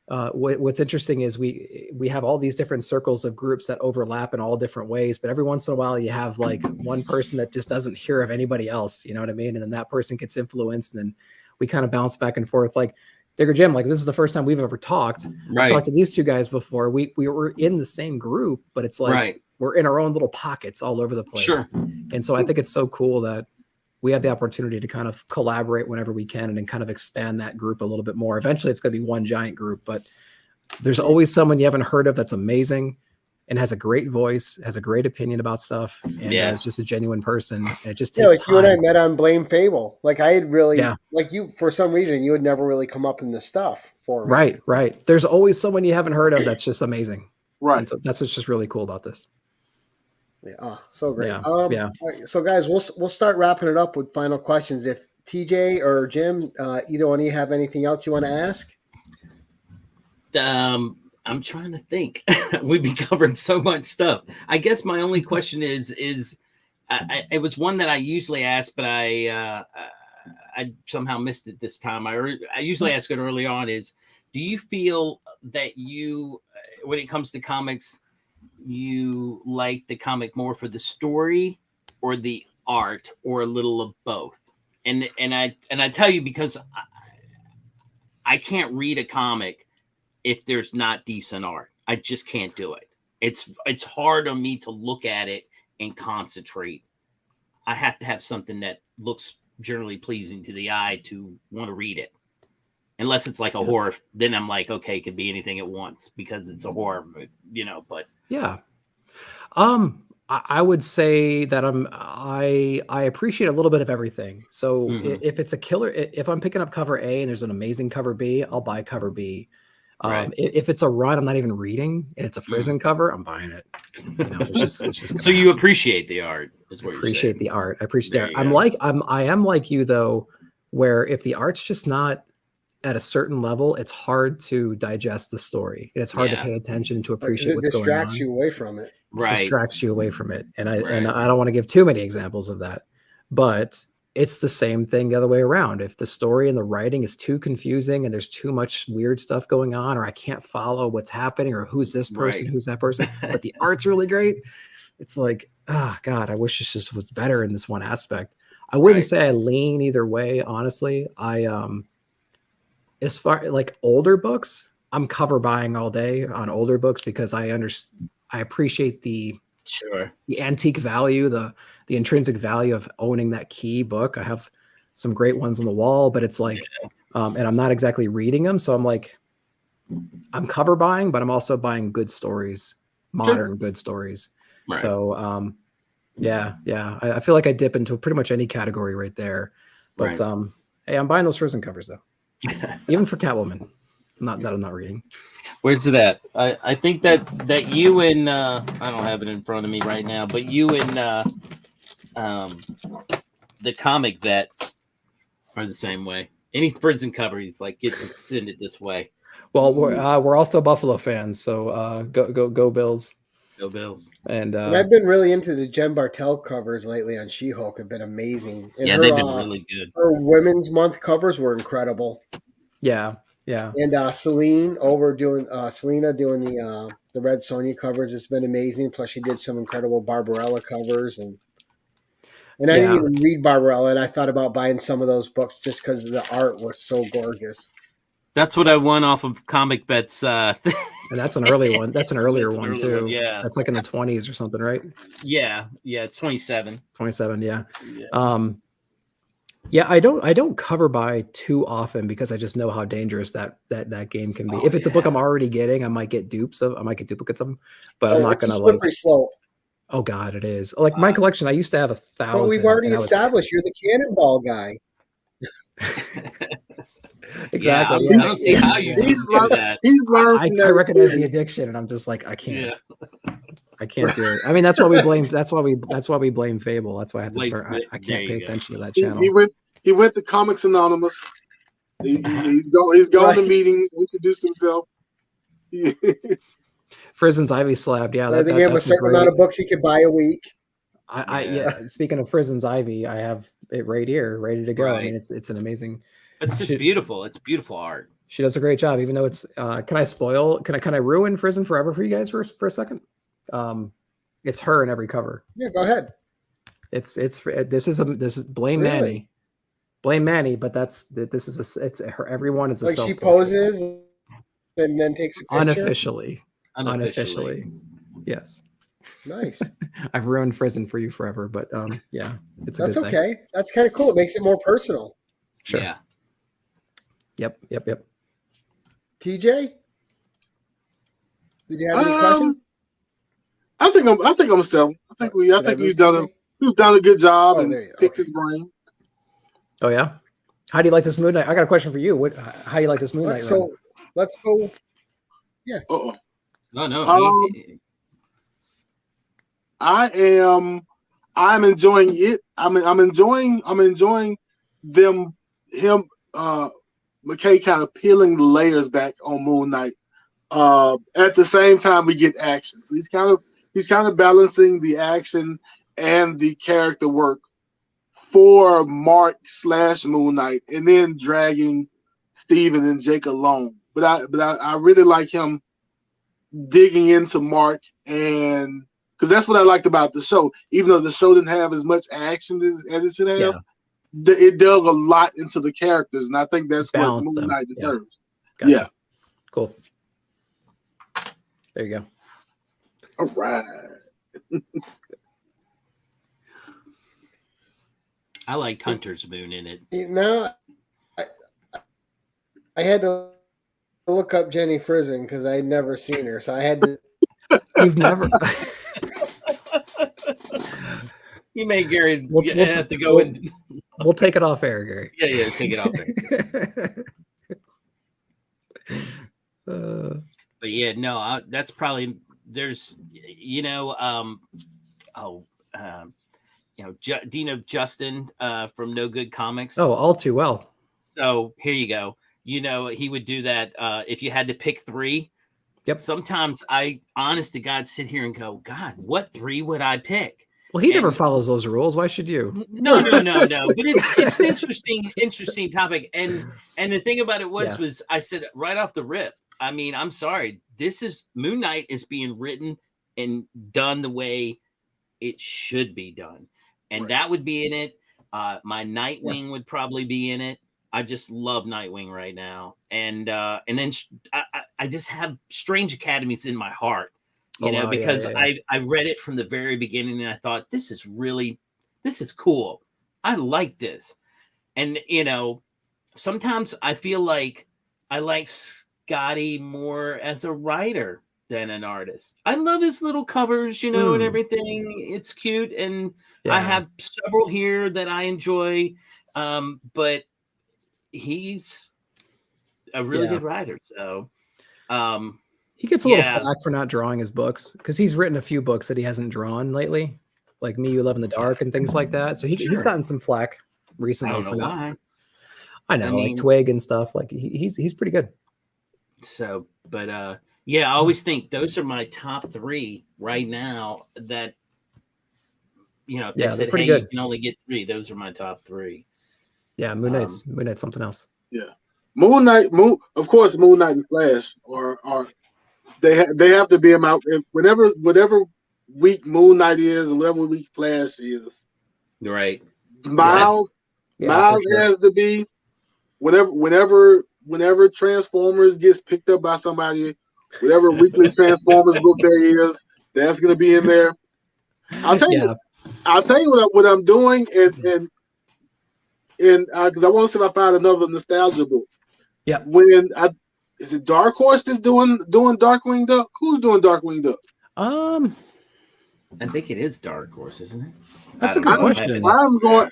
Speaker 2: what's interesting is we have all these different circles of groups that overlap in all different ways, but every once in a while you have like one person that just doesn't hear of anybody else, you know what I mean? And then that person gets influenced, and then we kind of bounce back and forth. Like Digger Jim, like this is the first time we've ever talked. Right. I talked to these two guys before. We were in the same group, but it's like we're in our own little pockets all over the place. Sure. And so I think it's so cool that we have the opportunity to kind of collaborate whenever we can and then kind of expand that group a little bit more. Eventually it's going to be one giant group, but There's always someone you haven't heard of that's amazing and has a great voice, has a great opinion about stuff, and is just a genuine person. And it just takes
Speaker 1: like
Speaker 2: time.
Speaker 1: You and I met on Blame Fable. Like I had really, like you, for some reason, you would never really come up in the stuff for me.
Speaker 2: Right. There's always someone you haven't heard of that's just amazing.
Speaker 3: Right.
Speaker 2: And so that's what's just really cool about this.
Speaker 1: Yeah. Oh, so great.
Speaker 2: Yeah.
Speaker 1: So guys, we'll start wrapping it up with final questions. If TJ or Jim, either one of you have anything else you want to ask?
Speaker 4: I'm trying to think. We've been covering so much stuff. I guess my only question is it was one that I usually ask, but I somehow missed it this time. I usually ask it early on. Is do you feel that you, when it comes to comics, you like the comic more for the story or the art, or a little of both? And I tell you, because I can't read a comic if there's not decent art. I just can't do it. It's hard on me to look at it and concentrate. I have to have something that looks generally pleasing to the eye to want to read it. Unless it's like a horror, then I'm like, okay, it could be anything at once because it's a horror, but
Speaker 2: yeah. I would say that I appreciate a little bit of everything. So if it's a killer, if I'm picking up cover A and there's an amazing cover B, I'll buy cover B. If it's a run I'm not even reading and it's a Frizen cover, I'm buying it. It's just
Speaker 4: so you appreciate the art, is what
Speaker 2: appreciate the art. I appreciate the art. I am like you though, where if the art's just not at a certain level, it's hard to digest the story and it's hard to pay attention to appreciate what's going on.
Speaker 1: It distracts you away from it.
Speaker 2: Distracts you away from it. And I don't want to give too many examples of that, but it's the same thing the other way around. If the story and the writing is too confusing and there's too much weird stuff going on, or I can't follow what's happening, or who's this person, who's that person, but the art's really great, it's like, oh God, I wish this just was better in this one aspect. I wouldn't say I lean either way, honestly. As far like older books, I'm cover buying all day on older books because I appreciate the antique value, the intrinsic value of owning that key book. I have some great ones on the wall, but it's like, and I'm not exactly reading them. So I'm like, I'm cover buying, but I'm also buying good stories, modern good stories. Right. So, I feel like I dip into pretty much any category right there, but, hey, I'm buying those Frizen covers though. Even for Catwoman. Not that I'm not reading.
Speaker 4: Where's it at? I think that you and I don't have it in front of me right now, but you and the Comic Vet are the same way. Any Frizen cover, he's like, get to send it this way.
Speaker 2: Well, we're also Buffalo fans, so go Bills.
Speaker 4: Go Bills.
Speaker 2: And
Speaker 1: I've been really into the Jen Bartel covers lately on She-Hulk. Have been amazing. And
Speaker 4: they've been really good.
Speaker 1: Her Women's Month covers were incredible.
Speaker 2: Yeah.
Speaker 1: And Selena doing the Red Sonja covers has been amazing. Plus, she did some incredible Barbarella covers, and I didn't even read Barbarella, and I thought about buying some of those books just because the art was so gorgeous.
Speaker 4: That's what I won off of Comic Bet's.
Speaker 2: And that's an early one. That's an earlier one too.
Speaker 4: Yeah,
Speaker 2: that's like in the 20s or something, right?
Speaker 4: Yeah, 27.
Speaker 2: 27, yeah. I don't cover buy too often because I just know how dangerous that game can be. If it's a book I'm already getting, I might get duplicates of them, but I'm not gonna
Speaker 1: slippery slope.
Speaker 2: Oh God, it is. Like my collection, I used to have 1,000.
Speaker 1: But we've already established you're the Cannonball guy.
Speaker 2: Exactly.
Speaker 4: I don't see how you do that.
Speaker 2: I recognize the addiction, and I'm just like, I can't. I can't do it. I mean, that's why we blame. That's why we blame Fable. That's why I have to turn. I can't pay attention to that channel.
Speaker 3: He went to Comics Anonymous. He's gone to meeting, introduced himself.
Speaker 2: Frizen's Ivy Slab. Yeah,
Speaker 1: I think he have a certain amount of books he could buy a week.
Speaker 2: Speaking of Frizen's Ivy, I have it right here, ready to go.
Speaker 4: Right.
Speaker 2: I mean, it's an amazing.
Speaker 4: It's just beautiful. It's beautiful art.
Speaker 2: She does a great job, even though it's. Can I ruin Frizen forever for you guys for a second? It's her in every cover.
Speaker 1: Yeah, go ahead.
Speaker 2: This is Blame Manny. Blame Manny, but it's her. Everyone is a
Speaker 1: like she poses and then takes a
Speaker 2: picture. Unofficially. Yes.
Speaker 1: Nice.
Speaker 2: I've ruined Frizen for you forever, but it's
Speaker 1: that's okay. That's kind of cool. It makes it more personal.
Speaker 2: Sure. Yeah. Yep.
Speaker 1: TJ? Did you have any questions?
Speaker 3: I think I'm still. I think you've done a good job and picked his brain.
Speaker 2: Oh yeah. How do you like this Moon Knight? I got a question for you. How do you like this Moon Knight?
Speaker 1: So let's go. Yeah.
Speaker 3: Uh-oh.
Speaker 4: No.
Speaker 3: I'm enjoying it. I'm enjoying him McKay kind of peeling the layers back on Moon Knight. At the same time we get action. So he's kind of balancing the action and the character work for Mark / Moon Knight, and then dragging Steven and Jake along. But I really like him digging into Mark, and because that's what I liked about the show. Even though the show didn't have as much action as it should have, it dug a lot into the characters, and I think that's what Moon Knight deserves.
Speaker 2: Gotcha.
Speaker 3: Yeah.
Speaker 2: Cool. There you go.
Speaker 3: All right.
Speaker 4: I liked Hunter's Moon in it.
Speaker 1: Now, I had to look up Jenny Frison because I had never seen her, so I had to.
Speaker 2: You've never.
Speaker 4: You may, Gary. We'll have to go and.
Speaker 2: We'll take it off air, Gary.
Speaker 4: Yeah, take it off air. But yeah, no, that's probably there's, do you know Justin from No Good Comics?
Speaker 2: Oh, all too well.
Speaker 4: So here you go. He would do that if you had to pick 3.
Speaker 2: Yep.
Speaker 4: Sometimes I, honest to God, sit here and go, God, what 3 would I pick?
Speaker 2: Well, he never follows those rules. Why should you?
Speaker 4: No. But it's an interesting topic. And the thing about it was I said right off the rip, I mean, I'm sorry. Moon Knight is being written and done the way it should be done. And that would be in it. My Nightwing would probably be in it. I just love Nightwing right now. And then I just have Strange Academies in my heart, because I read it from the very beginning and I thought, this is cool. I like this. And, sometimes I feel like I like Scotty more as a writer than an artist. I love his little covers, and everything. It's cute. And I have several here that I enjoy. But he's a really good writer. So
Speaker 2: he gets a little flack for not drawing his books because he's written a few books that he hasn't drawn lately, like Me, You Love in the Dark and things like that. So he's gotten some flack recently.
Speaker 4: I don't know why.
Speaker 2: I know, like Twig and stuff. Like he's pretty good.
Speaker 4: So, but I always think those are my top 3 right now. That they said,
Speaker 2: pretty
Speaker 4: hey,
Speaker 2: good.
Speaker 4: You can only get 3. Those are my top 3.
Speaker 2: Yeah, Moon Knight's something else.
Speaker 3: Yeah, Moon Knight. Of course, Moon Knight and Flash are they have to be them out whatever week Moon Knight is and whatever week Flash is.
Speaker 4: Right.
Speaker 3: Miles has to be whenever Transformers gets picked up by somebody, whatever weekly Transformers book there is, that's going to be in there. I'll tell you what I'm doing, and because I want to see if I find another nostalgia book.
Speaker 2: Yeah.
Speaker 3: Is it Dark Horse that's doing Darkwing Duck? Who's doing Darkwing Duck?
Speaker 4: I think it is Dark Horse, isn't it?
Speaker 2: That's a good question.
Speaker 3: I'm going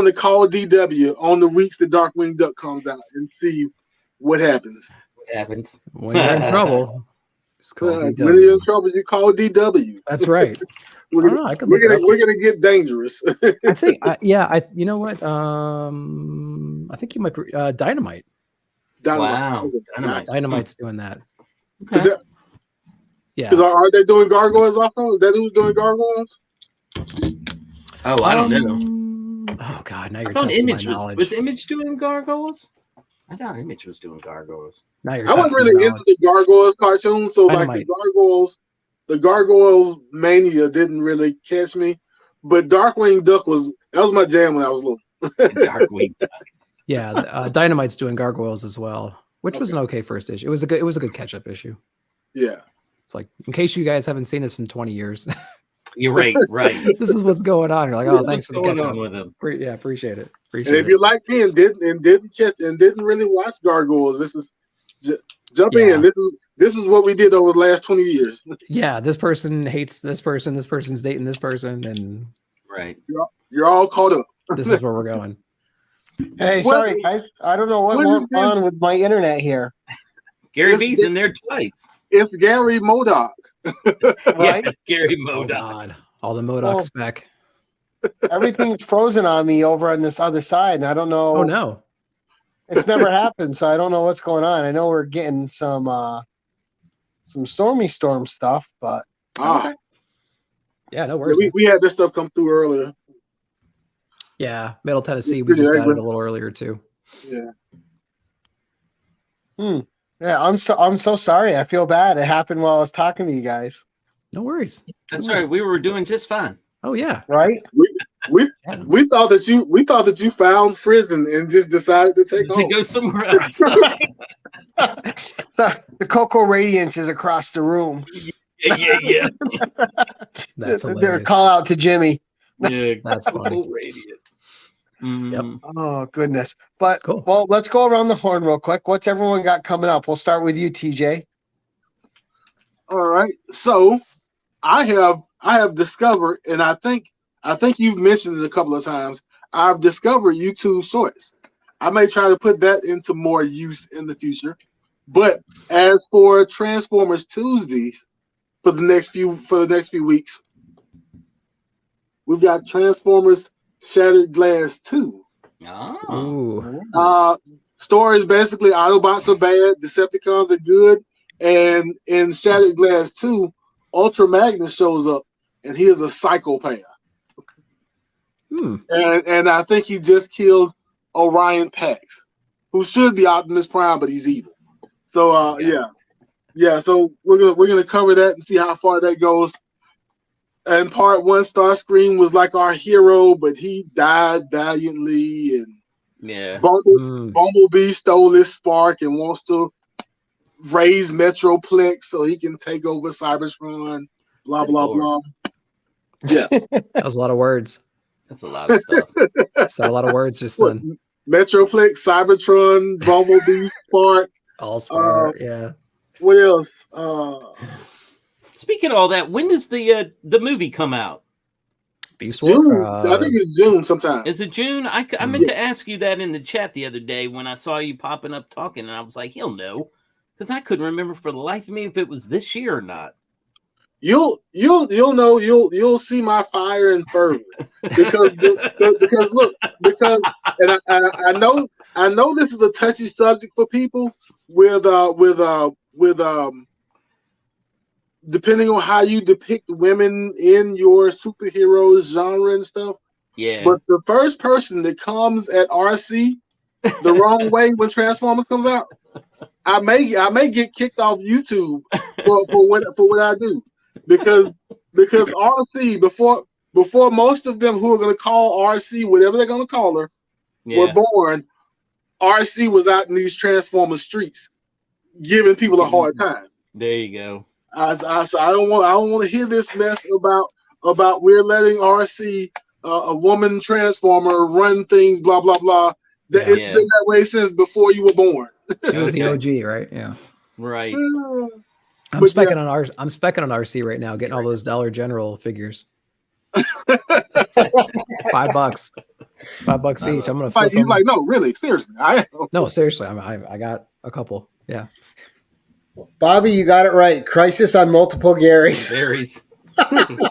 Speaker 3: to call DW on the weeks that Darkwing Duck comes out and see what happens.
Speaker 2: When you're in trouble.
Speaker 3: When you're in trouble, you call DW.
Speaker 2: That's right.
Speaker 3: We're gonna get dangerous.
Speaker 2: I think, you know what? I think you might be Dynamite.
Speaker 4: Wow,
Speaker 2: Dynamite's doing that.
Speaker 3: Okay. Because are they doing Gargoyles also? Is that who's doing Gargoyles?
Speaker 4: Oh, I don't know.
Speaker 2: Oh God, now you're testing my knowledge.
Speaker 4: Was Image doing Gargoyles? I thought Image was doing Gargoyles.
Speaker 2: Now you're
Speaker 3: I wasn't really into the Gargoyles cartoon, so
Speaker 2: Dynamite.
Speaker 3: like the Gargoyles mania didn't really catch me. But Darkwing Duck was my jam when I was little.
Speaker 4: Darkwing Duck.
Speaker 2: Yeah, Dynamite's doing Gargoyles as well, which was an okay first issue. It was a good catch-up issue.
Speaker 3: Yeah.
Speaker 2: It's like, in case you guys haven't seen this in 20 years.
Speaker 4: You're right.
Speaker 2: This is what's going on. You're like, oh, thanks for the catch-up.
Speaker 4: With him.
Speaker 2: Yeah, appreciate it.
Speaker 3: And if you like me and didn't really watch Gargoyles, this is Jump in. This is what we did over the last 20 years.
Speaker 2: Yeah, this person hates this person. This person's dating this person, and
Speaker 4: right.
Speaker 3: You're all caught up.
Speaker 2: This is where we're going.
Speaker 1: Hey, sorry guys, I don't know what's going on with my internet here.
Speaker 4: Gary B's in there twice.
Speaker 3: It's Gary Modoc.
Speaker 1: Right?
Speaker 4: Yeah, Gary
Speaker 2: Oh
Speaker 4: Modoc.
Speaker 2: God, all the Modocs back.
Speaker 1: Everything's frozen on me over on this other side, and I don't know.
Speaker 2: Oh no.
Speaker 1: It's never happened, so I don't know what's going on. I know we're getting some stormy storm stuff, but
Speaker 2: yeah, no worries.
Speaker 3: we had this stuff come through earlier.
Speaker 2: Yeah, Middle Tennessee, we just got it a little earlier too.
Speaker 3: Yeah.
Speaker 1: Yeah, I'm so sorry. I feel bad. It happened while I was talking to you guys.
Speaker 2: No worries.
Speaker 4: That's right. We were doing just fine.
Speaker 2: Oh yeah.
Speaker 1: Right?
Speaker 3: We thought that you found prison and just decided to take
Speaker 4: To go somewhere else.
Speaker 1: So the Cocoa Radiance is across the room.
Speaker 4: Yeah.
Speaker 2: That's
Speaker 1: Their
Speaker 2: hilarious.
Speaker 1: call out to Jimmy.
Speaker 4: Yeah,
Speaker 2: That's funny.
Speaker 4: Radiant.
Speaker 2: Yep.
Speaker 1: Oh goodness. But
Speaker 2: Cool.
Speaker 1: well, let's go around the horn real quick. What's everyone got coming up? We'll start with you, TJ.
Speaker 3: All right. So I have discovered, and I think you've mentioned it a couple of times, I've discovered YouTube Shorts. I may try to put that into more use in the future. But as for Transformers Tuesdays for the next few weeks, we've got Transformers Shattered Glass 2.
Speaker 2: Ooh.
Speaker 3: Story is basically Autobots are bad, Decepticons are good, and in Shattered Glass 2, Ultra Magnus shows up, and he is a psychopath. And I think he just killed Orion Pax, who should be Optimus Prime, but he's evil. So yeah. So we're gonna cover that and see how far that goes. And part 1, Starscream was like our hero, but he died valiantly, and Bumblebee stole his spark and wants to raise Metroplex so he can take over Cybertron. Blah blah blah. Yeah,
Speaker 2: That was a lot of words.
Speaker 4: That's a lot of stuff.
Speaker 2: Said a lot of words just then.
Speaker 3: Metroplex, Cybertron, Bumblebee, Spark.
Speaker 2: All Spark, yeah.
Speaker 3: What else?
Speaker 4: Speaking of all that, when does the movie come out?
Speaker 2: Beast
Speaker 3: June.
Speaker 2: War.
Speaker 3: I think it's June sometime.
Speaker 4: Is it June? I meant to ask you that in the chat the other day when I saw you popping up talking, and I was like, he'll know, because I couldn't remember for the life of me if it was this year or not.
Speaker 3: You'll know. You'll see my fire and fervor because look, and I know this is a touchy subject for people with depending on how you depict women in your superheroes genre and stuff.
Speaker 4: Yeah.
Speaker 3: But the first person that comes at RC the wrong way when Transformers comes out, I may get kicked off YouTube for what I do. Because RC before most of them who are gonna call RC whatever they're gonna call her were born, RC was out in these Transformer streets giving people a hard time.
Speaker 4: There you go.
Speaker 3: I don't want to hear this mess about we're letting RC a woman Transformer run things, blah blah blah. It's been that way since before you were born.
Speaker 2: She was the OG, right? Yeah.
Speaker 4: Right.
Speaker 2: I'm specking on RC right now, getting all those Dollar General figures. $5. $5 each. I'm gonna flip
Speaker 3: He's
Speaker 2: them.
Speaker 3: like, no, really, seriously.
Speaker 2: No, seriously. I got a couple. Yeah.
Speaker 1: Bobby, you got it right. Crisis on multiple Garys.
Speaker 4: Gary's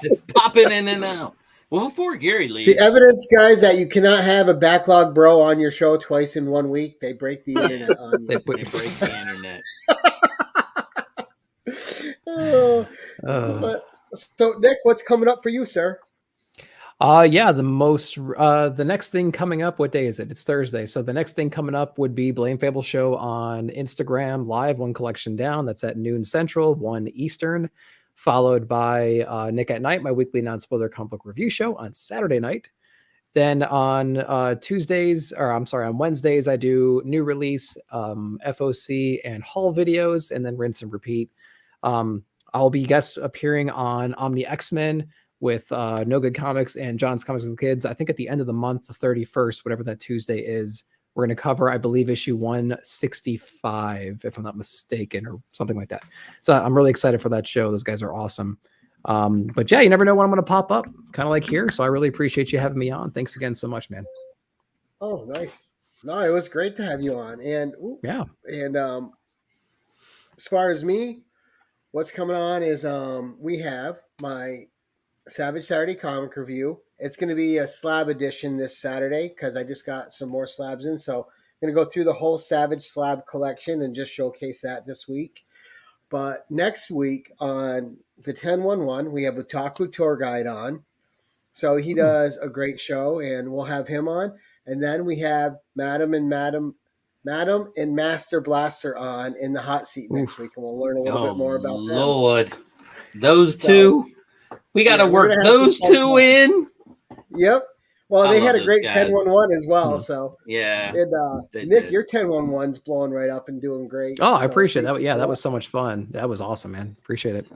Speaker 4: just popping in and out. Well, before Gary leaves,
Speaker 1: The evidence, guys, that you cannot have a backlog bro on your show twice in 1 week. They break the internet on you.
Speaker 4: they break the internet.
Speaker 1: So, Nick, what's coming up for you, sir?
Speaker 2: The next thing coming up, what day is it? It's Thursday. So the next thing coming up would be Blame Fable Show on Instagram live, one collection down. That's at noon Central, 1 Eastern, followed by Nick at Night, my weekly non-spoiler comic book review show on Saturday night. Then on on Wednesdays, I do new release, FOC and haul videos, and then rinse and repeat. I'll be guest appearing on Omni X-Men with No Good Comics and John's Comics with Kids. I think at the end of the month, the 31st, whatever that Tuesday is, We're going to cover, I believe, issue 165, if I'm not mistaken, or something like that. So I'm really excited for that show. Those guys are awesome. But yeah, you never know when I'm going to pop up, kind of like here. So I really appreciate you having me on. Thanks again so much, man.
Speaker 1: Oh, nice. No, it was great to have you on. And
Speaker 2: yeah.
Speaker 1: And as far as me, what's coming on is we have my Savage Saturday comic review. It's going to be a slab edition this Saturday because I just got some more slabs in. So I'm going to go through the whole Savage slab collection and just showcase that this week. But next week on the 10-1-1, we have Otaku Tour Guide on. So he does a great show, and we'll have him on. And then we have Madam and Master Blaster on in the hot seat next week, and we'll learn a little bit more about them.
Speaker 4: Lord, those two, we got to work those two in.
Speaker 1: Yep. Well, they had a great 10-1-1 as well. So
Speaker 4: yeah.
Speaker 1: And Nick, your 10-1-1's blowing right up and doing great.
Speaker 2: Oh, I appreciate that. Yeah, that was so much fun. That was awesome, man. Appreciate it.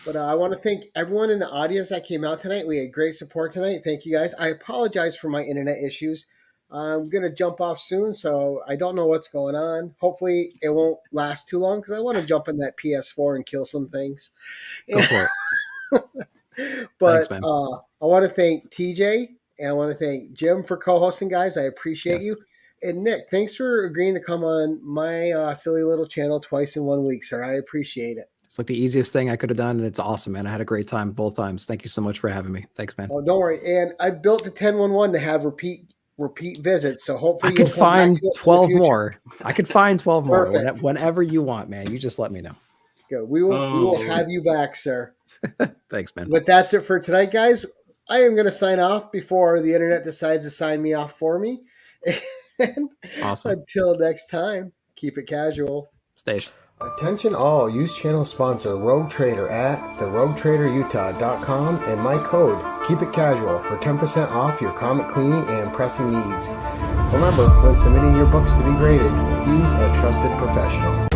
Speaker 1: But I want to thank everyone in the audience that came out tonight. We had great support tonight. Thank you guys. I apologize for my internet issues. I'm going to jump off soon, so I don't know what's going on. Hopefully it won't last too long because I want to jump in that PS4 and kill some things.
Speaker 2: Go for
Speaker 1: it. But thanks, I want to thank TJ and I want to thank Jim for co-hosting, guys. I appreciate you. And Nick, thanks for agreeing to come on my silly little channel twice in 1 week, sir. I appreciate it.
Speaker 2: It's like the easiest thing I could have done, and it's awesome, man. I had a great time both times. Thank you so much for having me. Thanks, man.
Speaker 1: Oh, don't worry. And I built the 10-1-1 to have repeat visits, so hopefully
Speaker 2: I could find 12 more. I could find 12 more whenever you want, man. You just let me know.
Speaker 1: Good. We will have you back, sir.
Speaker 2: Thanks, man.
Speaker 1: But that's it for tonight, guys. I am going to sign off before the internet decides to sign me off for me.
Speaker 2: Awesome.
Speaker 1: Until next time, keep it casual.
Speaker 2: Station.
Speaker 1: Attention all, use channel sponsor Rogue Trader at theroguetraderutah.com and my code Keep It Casual for 10% off your comic cleaning and pressing needs. Remember, when submitting your books to be graded, use a trusted professional.